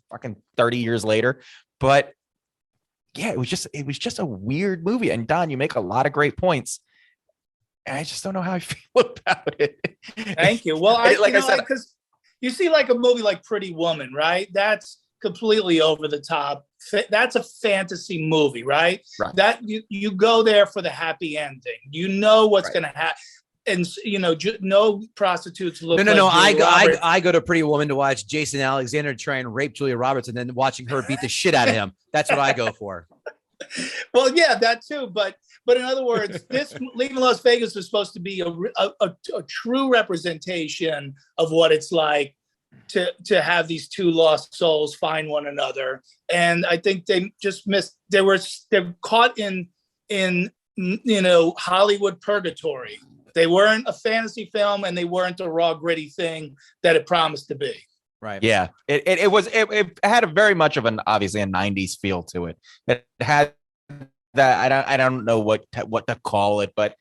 fucking 30 years later. But yeah, it was just a weird movie. And Don, you make a lot of great points. And I just don't know how I feel about it. Thank you. Well, I said, because you see like a movie like Pretty Woman, right? That's completely over the top. That's a fantasy movie, right? That you go there for the happy ending. You know what's going to happen. And no prostitutes look. No. I go to Pretty Woman to watch Jason Alexander try and rape Julia Roberts, and then watching her beat the shit out of him. That's what I go for. Well, yeah, that too. But in other words, this Leaving Las Vegas was supposed to be a true representation of what it's like to have these two lost souls find one another. And I think they just missed. They're caught in Hollywood purgatory. They weren't a fantasy film, and they weren't a raw, gritty thing that it promised to be. Right. Yeah. It had a very much of obviously a 90s feel to it. It had that, I don't know what to call it, but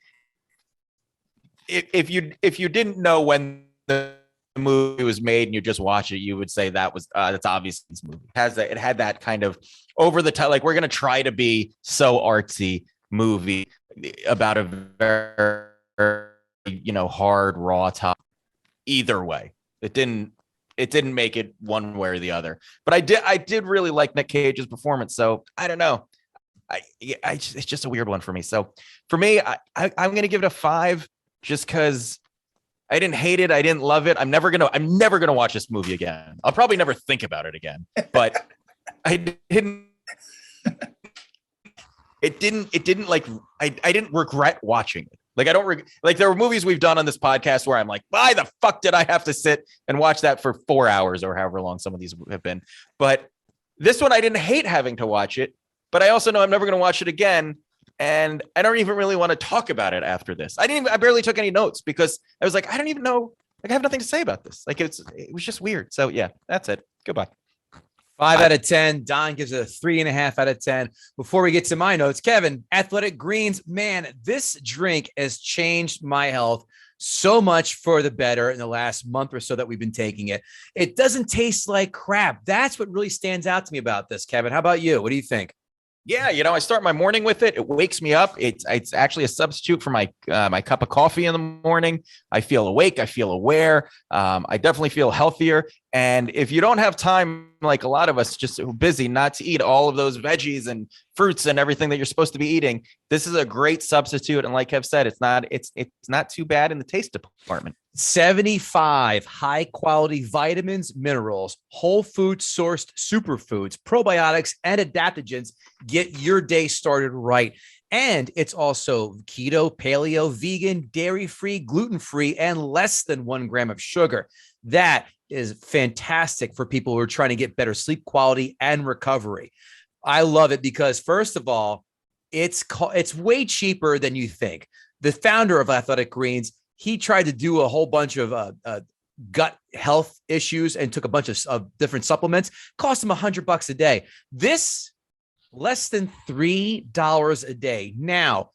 if you didn't know when the movie was made and you just watch it, you would say that's obviously this movie. It had that kind of over the top, like, we're going to try to be so artsy movie about a very, hard, raw top. Either way, it didn't make it one way or the other. But I did really like Nick Cage's performance. So I don't know. It's just a weird one for me. So for me, I'm going to give it a 5 just because I didn't hate it. I didn't love it. I'm never going to watch this movie again. I'll probably never think about it again, but I didn't regret watching it. Like, I don't like, there were movies we've done on this podcast where I'm like, why the fuck did I have to sit and watch that for 4 hours or however long some of these have been? But this one, I didn't hate having to watch it, but I also know I'm never going to watch it again. And I don't even really want to talk about it after this. I barely took any notes because I was like, I don't even know. Like, I have nothing to say about this. Like, it was just weird. So yeah, that's it. Goodbye. 5 out of 10. Don gives it a 3.5 out of 10. Before we get to my notes, Kevin, Athletic Greens, man, this drink has changed my health so much for the better in the last month or so that we've been taking it. It doesn't taste like crap. That's what really stands out to me about this, Kevin. How about you? What do you think? Yeah, I start my morning with it. It wakes me up. It's actually a substitute for my cup of coffee in the morning. I feel awake. I feel aware. I definitely feel healthier. And if you don't have time, like a lot of us, just so busy not to eat all of those veggies and fruits and everything that you're supposed to be eating, this is a great substitute. And like Kev said, it's not too bad in the taste department. 75 high quality vitamins, minerals, whole food sourced superfoods, probiotics, and adaptogens. Get your day started right. And it's also keto, paleo, vegan, dairy-free, gluten-free, and less than 1 gram of sugar. That is fantastic for people who are trying to get better sleep quality and recovery. I love it because, first of all, it's way cheaper than you think. The founder of Athletic Greens, he tried to do a whole bunch of gut health issues and took a bunch of different supplements. Cost him $100 a day. This less than $3 a day. Now,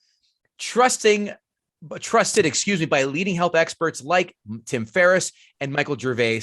trusted, by leading health experts like Tim Ferriss and Michael Gervais.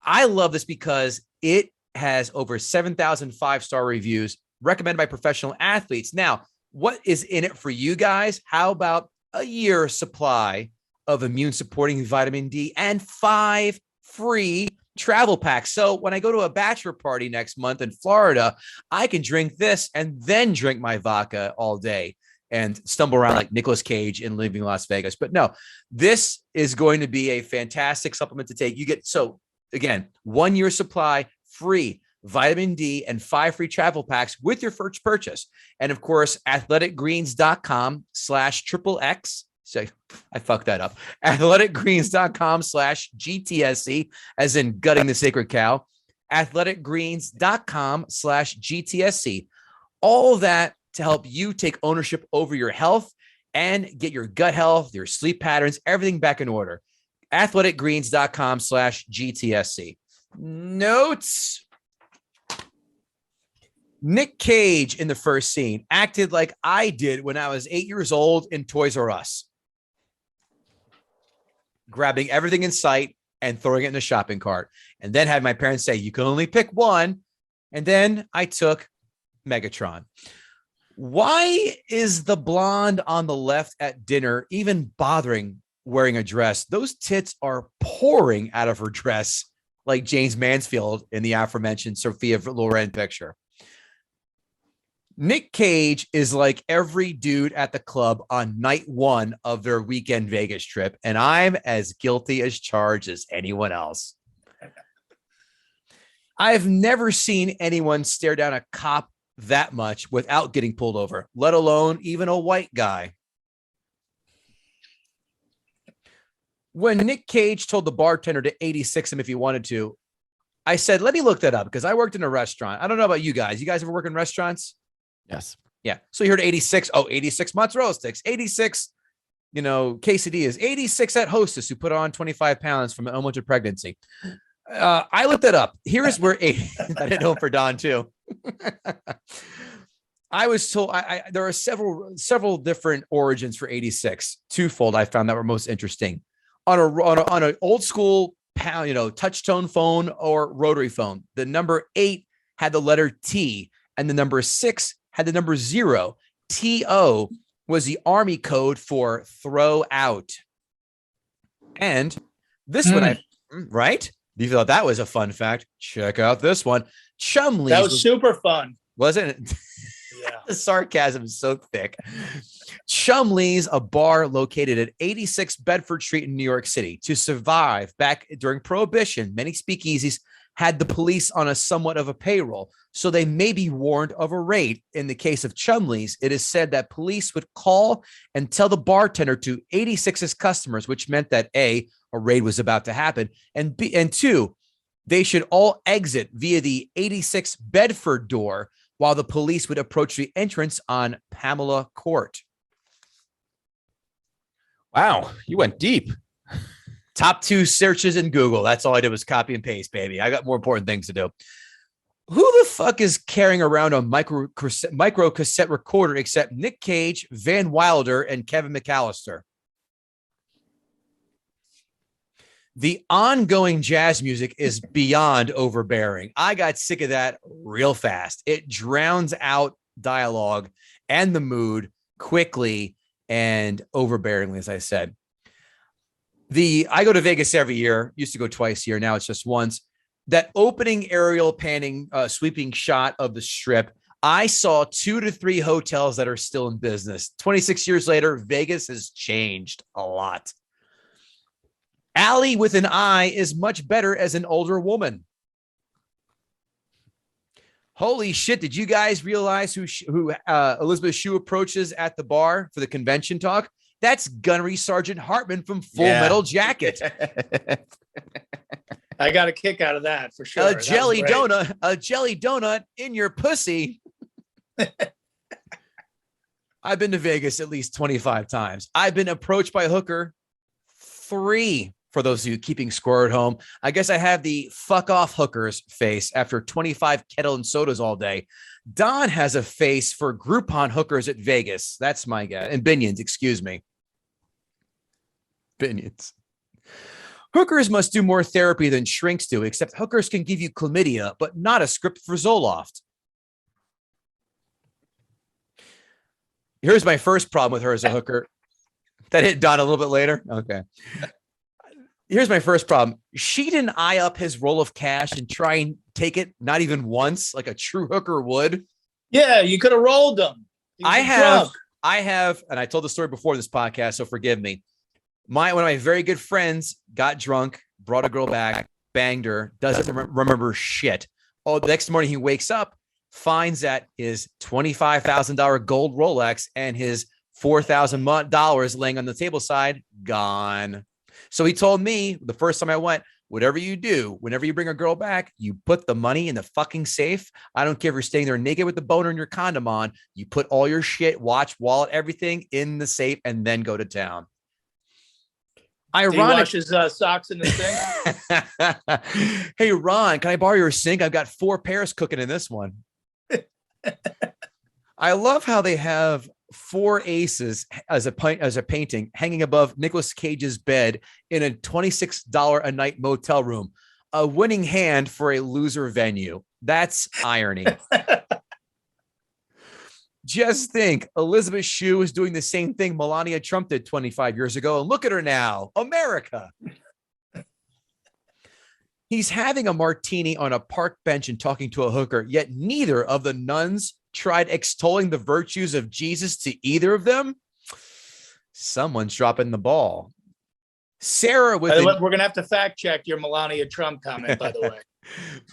I love this because it has over 7,000 5-star reviews, recommended by professional athletes. Now, what is in it for you guys? How about a year supply of immune supporting vitamin D and 5 free travel packs? So when I go to a bachelor party next month in Florida, I can drink this and then drink my vodka all day and stumble around like Nicolas Cage in Leaving Las Vegas. But no, this is going to be a fantastic supplement to take. You get, so again, 1 year supply, free vitamin D and 5 free travel packs with your first purchase. And of course, athleticgreens.com/XXX. So I fucked that up. athleticgreens.com/GTSC, as in gutting the sacred cow. athleticgreens.com/GTSC. All of that to help you take ownership over your health and get your gut health, your sleep patterns, everything back in order. athleticgreens.com/GTSC. Notes. Nick Cage in the first scene acted like I did when I was 8 years old in Toys R Us, grabbing everything in sight and throwing it in the shopping cart, and then had my parents say, you can only pick one. And then I took Megatron. Why is the blonde on the left at dinner even bothering wearing a dress? Those tits are pouring out of her dress like James Mansfield in the aforementioned Sophia Loren picture. Nick Cage is like every dude at the club on night one of their weekend Vegas trip, and I'm as guilty as charged as anyone else. I've never seen anyone stare down a cop that much without getting pulled over, let alone even a white guy. When Nick Cage told the bartender to 86 him if he wanted to, I said, let me look that up because I worked in a restaurant. I don't know about you guys. You guys ever work in restaurants? Yes. Yeah. So you heard 86. Oh, 86 mozzarella sticks, 86, quesadillas, 86 at Hostess who put on 25 pounds from an unwanted pregnancy. I looked that up. Here's where I didn't know for Don too. I was told there are several different origins for 86. Twofold. I found that were most interesting on an old school pound, touch tone phone or rotary phone. The number 8 had the letter T, and the number 6 had the number 0. TO was the Army code for throw out. And this one, right? You thought that was a fun fact? Check out this one. Chumley's. That was super fun. Wasn't it? Yeah. The sarcasm is so thick. Chumley's, a bar located at 86 Bedford Street in New York City. To survive back during Prohibition, many speakeasies had the police on a somewhat of a payroll, so they may be warned of a raid. In the case of Chumley's, it is said that police would call and tell the bartender to 86's customers, which meant that A raid was about to happen, and B, and 2, they should all exit via the 86 Bedford door while the police would approach the entrance on Pamela Court. Wow, you went deep. Top 2 searches in Google. That's all I did was copy and paste, baby. I got more important things to do. Who the fuck is carrying around a micro cassette recorder except Nick Cage, Van Wilder, and Kevin McAllister? The ongoing jazz music is beyond overbearing. I got sick of that real fast. It drowns out dialogue and the mood quickly and overbearingly, as I said. I go to Vegas every year, used to go twice a year. Now it's just once. That opening aerial panning, sweeping shot of the strip, I saw 2 to 3 hotels that are still in business. 26 years later, Vegas has changed a lot. Allie with an I is much better as an older woman. Holy shit. Did you guys realize who Elizabeth Shue approaches at the bar for the convention talk? That's Gunnery Sergeant Hartman from Full Metal Jacket. I got a kick out of that for sure. A jelly donut in your pussy. I've been to Vegas at least 25 times. I've been approached by a hooker 3. For those of you keeping score at home, I guess I have the fuck off hookers face after 25 kettle and sodas all day. Don has a face for Groupon hookers at Vegas. That's my guess. And Binions, excuse me. Binions. Hookers must do more therapy than shrinks do, except hookers can give you chlamydia, but not a script for Zoloft. Here's my first problem with her as a hooker. That hit Don a little bit later. Okay. Here's my first problem. She didn't eye up his roll of cash and try and take it, not even once, like a true hooker would. Yeah, you could have rolled them. I have, and I told the story before this podcast, so forgive me. One of my very good friends got drunk, brought a girl back, banged her, doesn't remember shit. Oh, the next morning he wakes up, finds that his $25,000 gold Rolex and his $4,000 laying on the table side, gone. So he told me the first time I went, whatever you do, whenever you bring a girl back, you put the money in the fucking safe. I don't care if you're staying there naked with the boner and your condom on. You put all your shit, watch, wallet, everything in the safe and then go to town. Ironic. He washes socks in the sink. Hey, Ron, can I borrow your sink? I've got 4 pairs cooking in this one. I love how they have 4 aces as a painting hanging above Nicolas Cage's bed in a $26 a night motel room. A winning hand for a loser venue. That's irony. Just think, Elizabeth Shue is doing the same thing Melania Trump did 25 years ago. And look at her now, America. He's having a martini on a park bench and talking to a hooker, yet neither of the nuns tried extolling the virtues of Jesus to either of them. Someone's dropping the ball. Sarah with we're going to have to fact check your Melania Trump comment, by the way.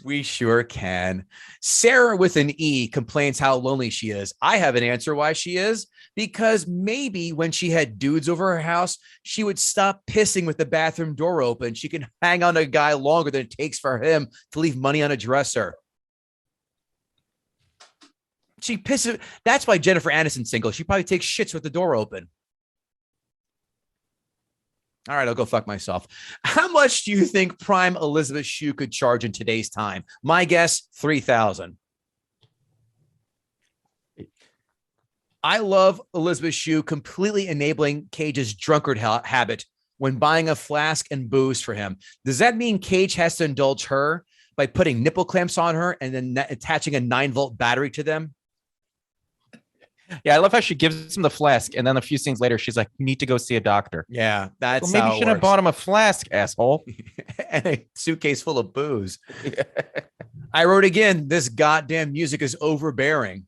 We sure can. Sarah with an E complains how lonely she is. I have an answer why she is. Because maybe when she had dudes over her house, she would stop pissing with the bathroom door open. She can hang on to a guy longer than it takes for him to leave money on a dresser. She pisses. That's why Jennifer Aniston's single. She probably takes shits with the door open. All right, I'll go fuck myself. How much do you think prime Elizabeth Shue could charge in today's time? My guess, $3,000. I love Elizabeth Shue completely enabling Cage's drunkard habit when buying a flask and booze for him. Does that mean Cage has to indulge her by putting nipple clamps on her and then attaching a 9-volt battery to them? Yeah, I love how she gives him the flask, and then a few scenes later, she's like, "You need to go see a doctor." Yeah, that's well, maybe you should have bought him a flask, asshole, and a suitcase full of booze. I wrote again. This goddamn music is overbearing.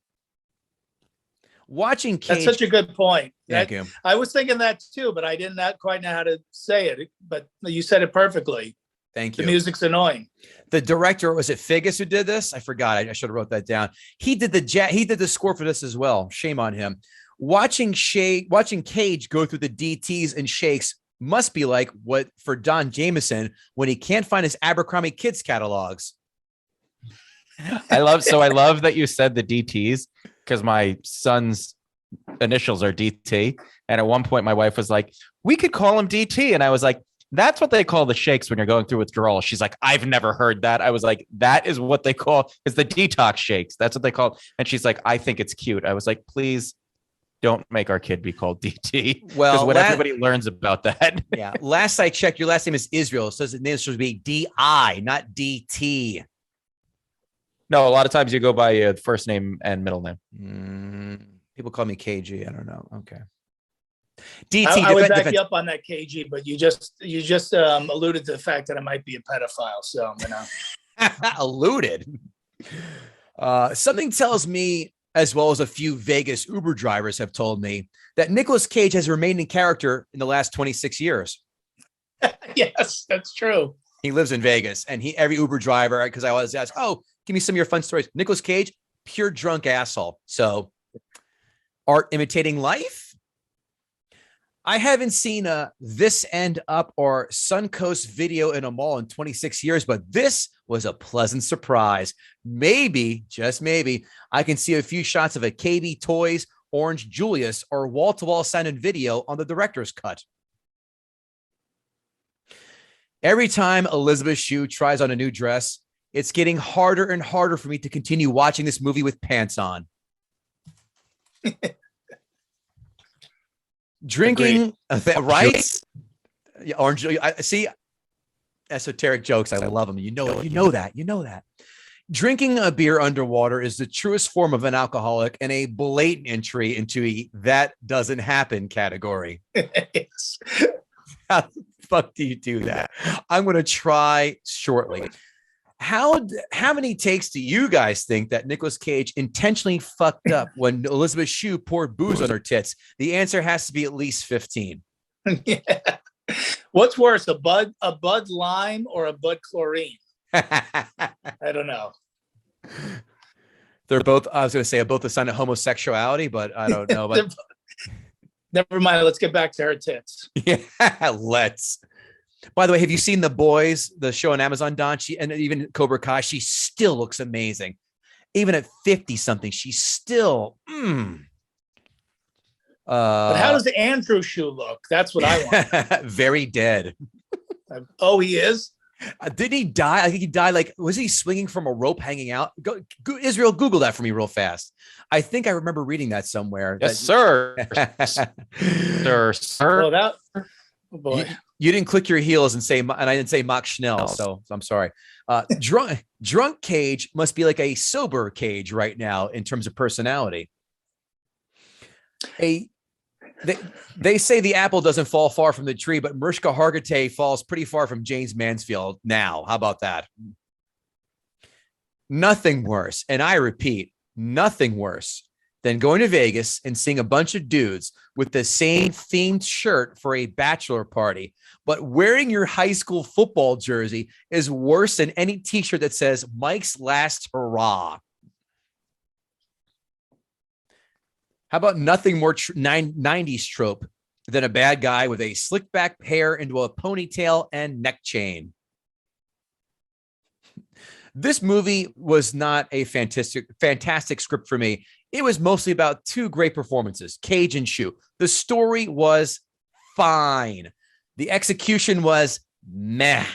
Watching Cage. That's such a good point. Thank you. I was thinking that too, but I didn't quite know how to say it. But you said it perfectly. Thank you. The music's annoying. The director, was it Figgis who did this? I forgot. I should have wrote that down. He did the score for this as well. Shame on him. Watching Cage go through the DTs and shakes must be like what for Don Jamieson when he can't find his Abercrombie kids catalogs. I love that you said the DTs because my son's initials are DT. And at one point my wife was like, "We could call him DT." And I was like, "That's what they call the shakes when you're going through withdrawal." She's like, "I've never heard that." I was like, "That is what they call is the detox shakes. That's what they call." And she's like, "I think it's cute." I was like, "Please don't make our kid be called DT." Well, because when everybody learns about that. Yeah. Last I checked, your last name is Israel. So the name should be DI, not DT. No, a lot of times you go by first name and middle name. People call me KG. I don't know. Okay. DT, I would back you up on that, KG, but you just alluded to the fact that I might be a pedophile. So I'm gonna alluded. Something tells me, as well as a few Vegas Uber drivers have told me, that Nicolas Cage has remained in character in the last 26 years. Yes, that's true. He lives in Vegas, and every Uber driver, because I always ask, "Oh, give me some of your fun stories." Nicolas Cage, pure drunk asshole. So, art imitating life. I haven't seen a This End Up or Suncoast video in a mall in 26 years, but this was a pleasant surprise. Maybe, just maybe, I can see a few shots of a KB Toys, Orange Julius, or wall-to-wall sounded video on the director's cut. Every time Elizabeth Shue tries on a new dress, it's getting harder and harder for me to continue watching this movie with pants on. Drinking, right? Yeah, Orange. I see esoteric jokes. I love them. You know that. Drinking a beer underwater is the truest form of an alcoholic and a blatant entry into a "that doesn't happen" category. Yes. How the fuck do you do that? I'm going to try shortly. How many takes do you guys think that Nicolas Cage intentionally fucked up when Elizabeth Shue poured booze on her tits? The answer has to be at least 15. Yeah. What's worse, a Bud Lime or a Bud Chlorine? I don't know. They're both, I was going to say, both a sign of homosexuality, but I don't know. But never mind. Let's get back to her tits. Yeah, let's. By the way, have you seen The Boys, the show on Amazon, Don? And even Cobra Kai, she still looks amazing. Even at 50-something, she's still... But how does Andrew Shue look? That's what I want. Very dead. Oh, he is? Did he die? I think he died. Was he swinging from a rope hanging out? Israel, Google that for me real fast. I think I remember reading that somewhere. Yes, sir. Sir. Oh, boy. You didn't click your heels and I didn't say Mock Schnell, so I'm sorry. Drunk Cage must be like a sober Cage right now in terms of personality. Hey, they say the apple doesn't fall far from the tree, but Mariska Hargitay falls pretty far from James Mansfield now. How about that? Nothing worse, and I repeat, nothing worse than going to Vegas and seeing a bunch of dudes with the same themed shirt for a bachelor party, but wearing your high school football jersey is worse than any t-shirt that says Mike's Last Hurrah. How about nothing more 90s trope than a bad guy with a slick back hair into a ponytail and neck chain? This movie was not a fantastic script for me. It was mostly about two great performances, Cage and Shue. The story was fine. The execution was meh.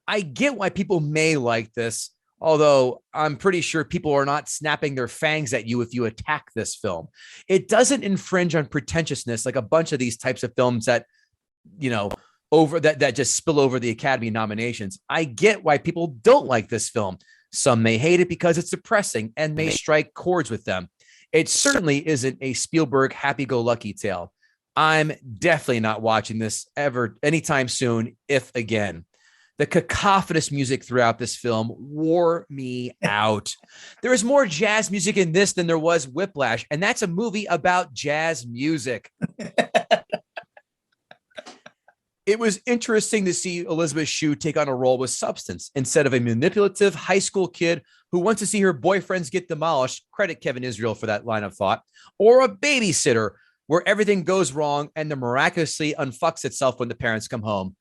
I get why people may like this, although I'm pretty sure people are not snapping their fangs at you if you attack this film. It doesn't infringe on pretentiousness like a bunch of these types of films that, that just spill over the Academy nominations. I get why people don't like this film. Some may hate it because it's depressing and may strike chords with them. It certainly isn't a Spielberg happy-go-lucky tale. I'm definitely not watching this ever anytime soon, if again. The cacophonous music throughout this film wore me out. There is more jazz music in this than there was Whiplash, and that's a movie about jazz music. It was interesting to see Elizabeth Shue take on a role with substance instead of a manipulative high school kid who wants to see her boyfriends get demolished. Credit Kevin Israel for that line of thought. Or a babysitter where everything goes wrong and then miraculously unfucks itself when the parents come home.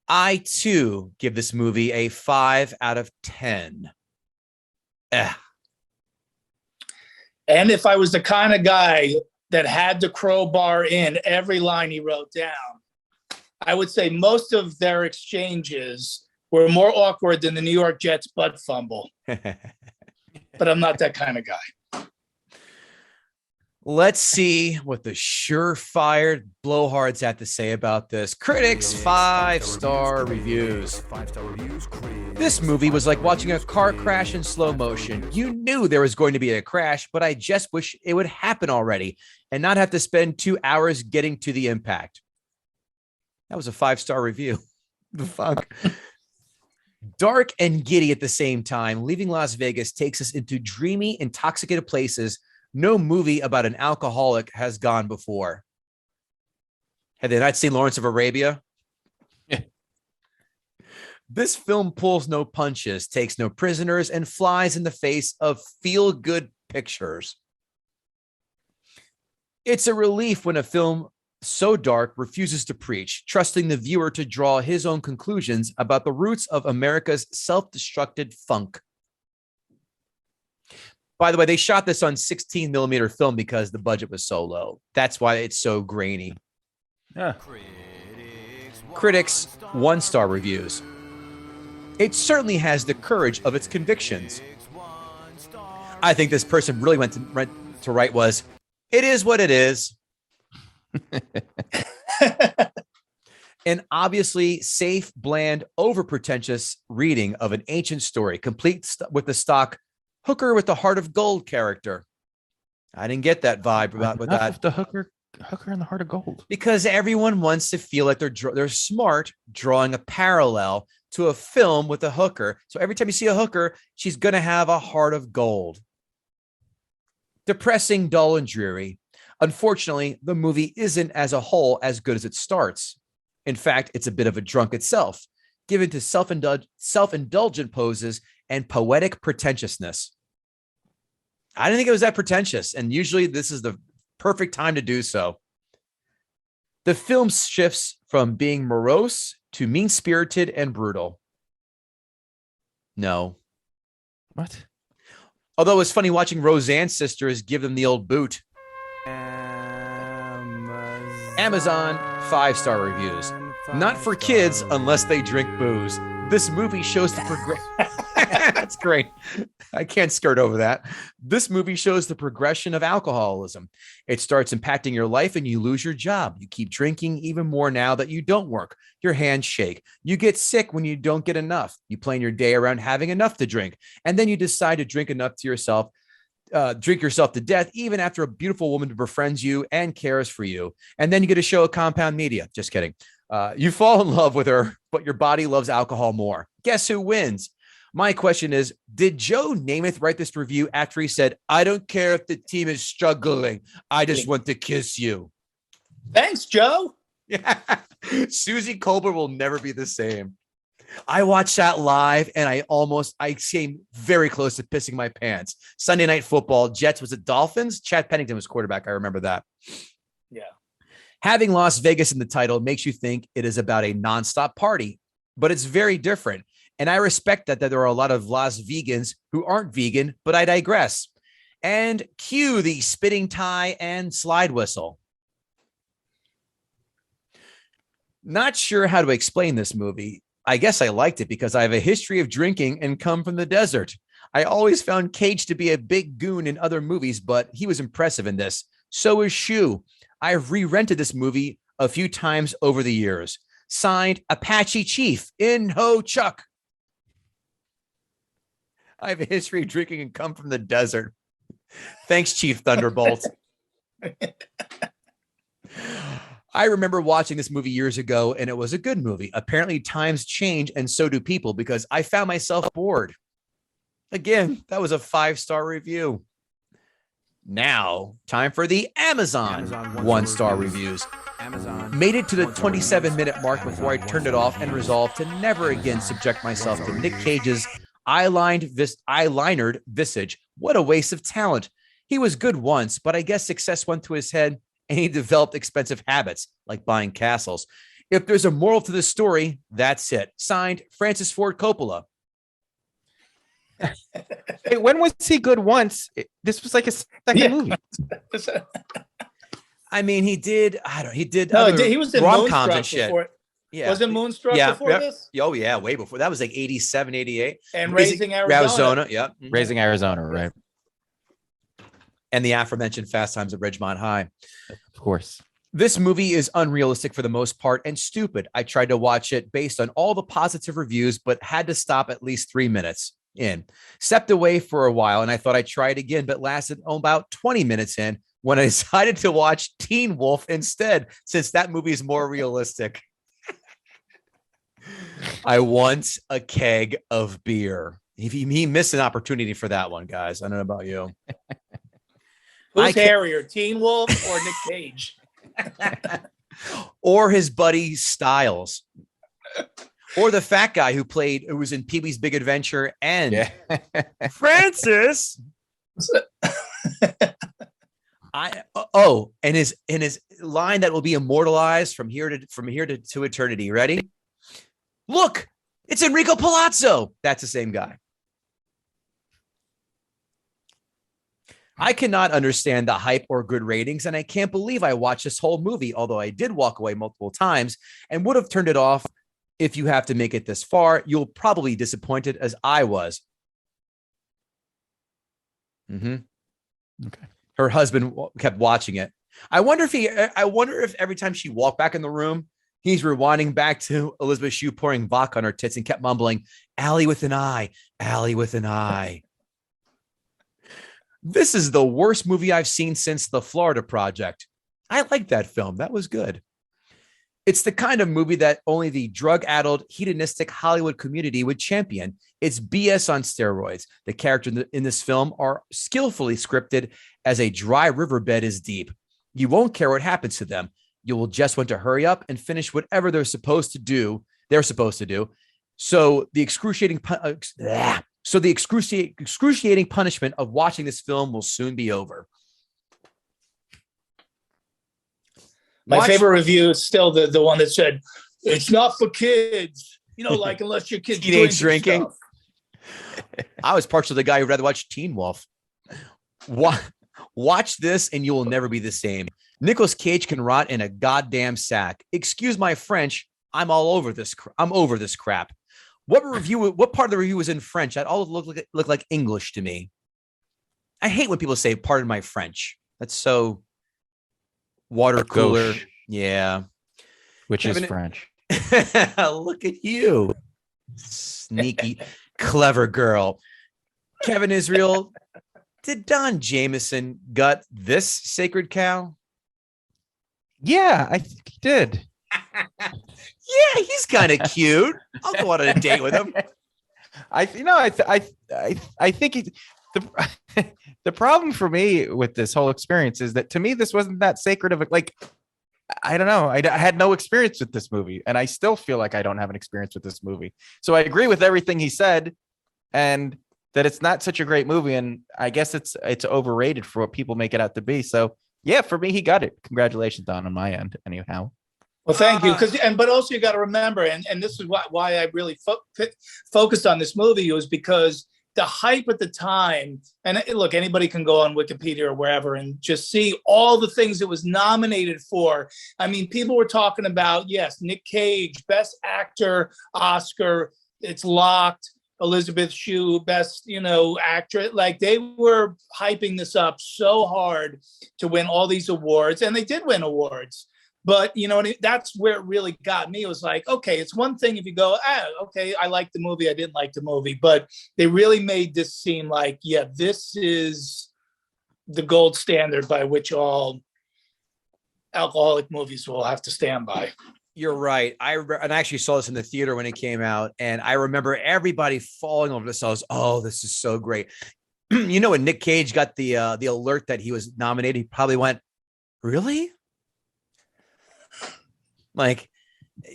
I, too, give this movie a 5 out of 10. And if I was the kind of guy that had to crowbar in every line he wrote down, I would say most of their exchanges were more awkward than the New York Jets butt fumble. But I'm not that kind of guy. Let's see what the surefire blowhards have to say about this. Critics, 5-star reviews. This movie was like watching a car crash in slow motion. You knew there was going to be a crash, but I just wish it would happen already and not have to spend 2 hours getting to the impact. That was a 5-star review. The fuck? Dark and giddy at the same time, leaving Las Vegas takes us into dreamy, intoxicated places no movie about an alcoholic has gone before. Have they not seen Lawrence of Arabia? Yeah. This film pulls no punches, takes no prisoners, and flies in the face of feel-good pictures. It's a relief when a film so dark refuses to preach, trusting the viewer to draw his own conclusions about the roots of America's self-destructed funk. By the way, they shot this on 16 millimeter film because the budget was so low. That's why it's so grainy. Yeah. Critics, 1-star reviews. It certainly has the courage of its convictions. I think this person really went to write was, it is what it is. An obviously safe, bland, over-pretentious reading of an ancient story, complete with the stock hooker with the heart of gold character. I didn't get that vibe with that. The hooker and the heart of gold. Because everyone wants to feel like they're smart, drawing a parallel to a film with a hooker. So every time you see a hooker, she's going to have a heart of gold. Depressing, dull, and dreary. Unfortunately, the movie isn't as a whole as good as it starts. In fact, it's a bit of a drunk itself, given to self-indulgent poses and poetic pretentiousness. I didn't think it was that pretentious, and usually this is the perfect time to do so. The film shifts from being morose to mean-spirited and brutal. No. What? Although it's funny watching Roseanne's sisters give them the old boot. Amazon 5-star reviews. Not for kids unless they drink booze. This movie shows the progression. That's great. I can't skirt over that. This movie shows the progression of alcoholism. It starts impacting your life and you lose your job. You keep drinking even more now that you don't work. Your hands shake. You get sick when you don't get enough. You plan your day around having enough to drink. And then you decide to drink enough to yourself drink yourself to death, even after a beautiful woman befriends you and cares for you. And then you get a show of compound media. Just kidding. You fall in love with her, but your body loves alcohol more. Guess who wins? My question is, did Joe Namath write this review after he said, I don't care if the team is struggling. I just want to kiss you. Thanks, Joe. Yeah. Susie Colbert will never be the same. I watched that live and I came very close to pissing my pants. Sunday Night Football, Jets, was it Dolphins? Chad Pennington was quarterback. I remember that. Yeah. Having Las Vegas in the title makes you think it is about a nonstop party, but it's very different. And I respect that there are a lot of Las Vegans who aren't vegan, but I digress. And cue the spitting tie and slide whistle. Not sure how to explain this movie. I guess I liked it because I have a history of drinking and come from the desert. I always found Cage to be a big goon in other movies, but he was impressive in this. So is Shue. I've re-rented this movie a few times over the years. Signed, Apache Chief, in ho Chuck. I have a history of drinking and come from the desert. Thanks, Chief Thunderbolt. I remember watching this movie years ago, and it was a good movie. Apparently, times change, and so do people, because I found myself bored. Again, that was a 5-star review. Now, time for the Amazon one-star reviews. Amazon made it to the 27-minute mark before I turned it off and resolved to never again subject myself to Nick Cage's eyelinered visage. What a waste of talent. He was good once, but I guess success went to his head and he developed expensive habits like buying castles. If there's a moral to this story, that's it. Signed, Francis Ford Coppola. Hey, when was he good once? This was like a second movie. I mean, he did he was in rom-coms and shit. Before. Yeah. Was it Moonstruck before this? Oh, yeah, way before. That was like 87, 88. And Raising Arizona. Yep. Raising Arizona, right. And the aforementioned Fast Times at Ridgemont High. Of course. This movie is unrealistic for the most part and stupid. I tried to watch it based on all the positive reviews, but had to stop at least 3 minutes in. Stepped away for a while, and I thought I'd try it again, but lasted about 20 minutes in when I decided to watch Teen Wolf instead, since that movie is more realistic. I want a keg of beer. He missed an opportunity for that one, guys. I don't know about you. Who's hairier, Teen Wolf or Nick Cage? Or his buddy Styles. Or the fat guy who was in Pee-wee's Big Adventure and Francis. And his line that will be immortalized from here to eternity. Ready? Look, it's Enrico Palazzo. That's the same guy. I cannot understand the hype or good ratings, and I can't believe I watched this whole movie, although I did walk away multiple times and would have turned it off. If you have to make it this far, you'll probably be disappointed as I was. Okay. Her husband kept watching it. I wonder if every time she walked back in the room, he's rewinding back to Elizabeth Shue pouring vodka on her tits and kept mumbling, Allie with an eye, Allie with an eye. This is the worst movie I've seen since The Florida Project. I liked that film. That was good. It's the kind of movie that only the drug-addled, hedonistic Hollywood community would champion. It's BS on steroids. The characters in this film are skillfully scripted as a dry riverbed is deep. You won't care what happens to them. You will just want to hurry up and finish whatever they're supposed to do. So the excruciating punishment of watching this film will soon be over. My favorite review is still the one that said, it's not for kids. Like unless your kids teenage drinking. I was partial to the guy who'd rather watch Teen Wolf. Watch this and you will never be the same. Nicolas Cage can rot in a goddamn sack. Excuse my French. I'm all over this. I'm over this crap. What part of the review was in French? That all looked like English to me. I hate when people say, pardon my French. That's so water cooler. Gauche. Yeah. Which is French. Look at you. Sneaky, clever girl. Kevin Israel, Did Don Jamieson gut this sacred cow? Yeah, I think he did. Yeah, he's kind of cute. I'll go on a date with him. I think the problem for me with this whole experience is that to me this wasn't that sacred of a, like, I don't know. I had no experience with this movie, and I still feel like I don't have an experience with this movie. So I agree with everything he said, and that it's not such a great movie, and I guess it's overrated for what people make it out to be. So yeah, for me, he got it. Congratulations, Don, on my end. Anyhow. Well, thank you. But also you got to remember, and this is why I really focused on this movie, was because the hype at the time, and look, anybody can go on Wikipedia or wherever and just see all the things it was nominated for. I mean, people were talking about, yes, Nick Cage, Best Actor, Oscar, it's locked. Elisabeth Shue, Best, actress. Like, they were hyping this up so hard to win all these awards, and they did win awards. But, that's where it really got me. It was like, okay, it's one thing if you go, okay, I liked the movie, I didn't like the movie. But they really made this seem like, yeah, this is the gold standard by which all alcoholic movies will have to stand by. You're right. I actually saw this in the theater when it came out, and I remember everybody falling over themselves. Oh, this is so great. When Nick Cage got the alert that he was nominated, he probably went, really? Like,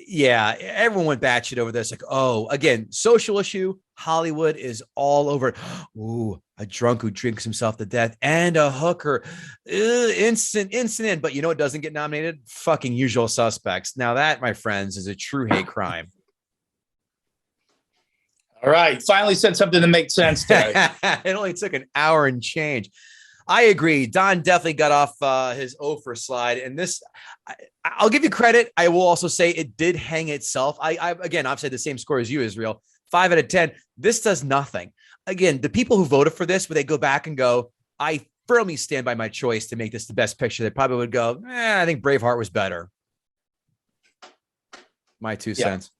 yeah, everyone went batshit over this. Like, oh, again, social issue. Hollywood is all over it. Ooh, a drunk who drinks himself to death and a hooker. Incident. But it doesn't get nominated? Fucking Usual Suspects. Now that, my friends, is a true hate crime. All right. Finally said something that makes sense, Terry. It only took an hour and change. I agree. Don definitely got off his Oprah slide. And this, I'll give you credit. I will also say it did hang itself. I've said the same score as you, Israel. 5 out of 10. This does nothing. Again, the people who voted for this, when they go back and go, I firmly stand by my choice to make this the best picture, they probably would go, I think Braveheart was better. My 2 cents.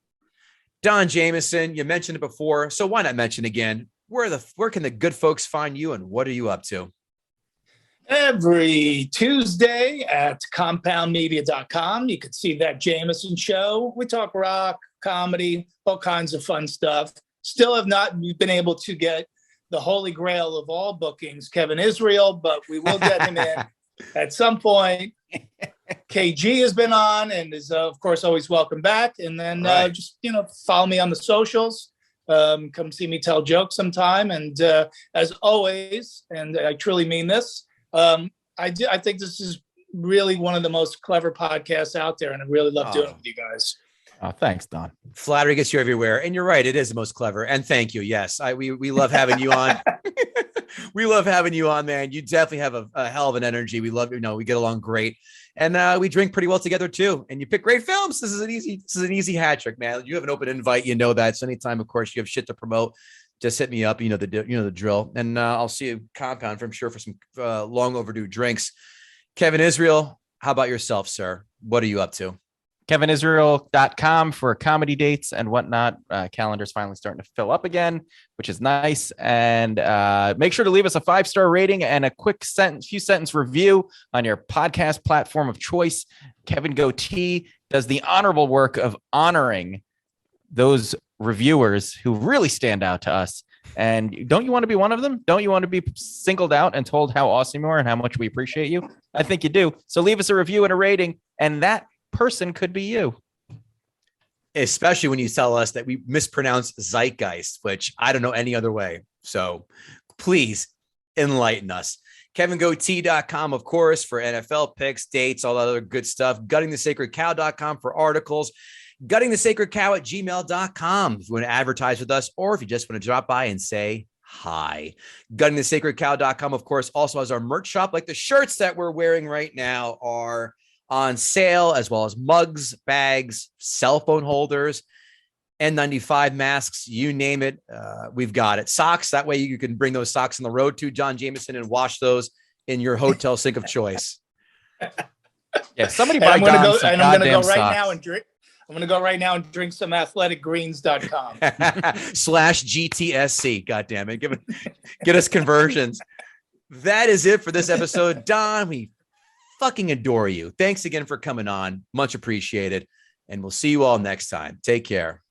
Don Jamieson, you mentioned it before, so why not mention again? Where can the good folks find you, and what are you up to? Every Tuesday at compoundmedia.com, you can see That Jamieson Show. We talk rock, comedy, all kinds of fun stuff. Still have not been able to get the holy grail of all bookings, Kevin Israel, but we will get him in at some point. KG has been on and is, of course, always welcome back. And then just follow me on the socials. Come see me tell jokes sometime. And as always, and I truly mean this, I think this is really one of the most clever podcasts out there, and I really love doing it with you guys. Oh, thanks, Don. Flattery gets you everywhere, and you're right. It is the most clever, and thank you. Yes, we love having you on. We love having you on, man. You definitely have a hell of an energy. We love, we get along great, and we drink pretty well together too. And you pick great films. This is an easy hat trick, man. You have an open invite, that. So anytime, of course, you have shit to promote, just hit me up. The drill, and I'll see you Compound for sure for some long overdue drinks. Kevin Israel, how about yourself, sir? What are you up to? KevinIsrael.com for comedy dates and whatnot. Calendar's finally starting to fill up again, which is nice. And make sure to leave us a 5-star rating and a quick few sentence review on your podcast platform of choice. Kevin Goatee does the honorable work of honoring those reviewers who really stand out to us. And don't you want to be one of them? Don't you want to be singled out and told how awesome you are and how much we appreciate you? I think you do. So leave us a review and a rating, and that person could be you. Especially when you tell us that we mispronounce zeitgeist, which I don't know any other way. So please enlighten us. KevinGoatee.com, of course, for NFL picks, dates, all that other good stuff. GuttingTheSacredCow.com for articles. GuttingTheSacredCow@gmail.com if you want to advertise with us, or if you just want to drop by and say hi. GuttingTheSacredCow.com, of course, also has our merch shop. Like the shirts that we're wearing right now are on sale, as well as mugs, bags, cell phone holders, N95 masks, you name it. We've got it. Socks. That way you can bring those socks on the road to Don Jamieson and wash those in your hotel sink of choice. Yeah, somebody buy Don some I'm going to go right socks. now and drink. I'm going to go right now and drink some athleticgreens.com /GTSC. God damn it. Get us conversions. That is it for this episode. Don, we fucking adore you. Thanks again for coming on. Much appreciated. And we'll see you all next time. Take care.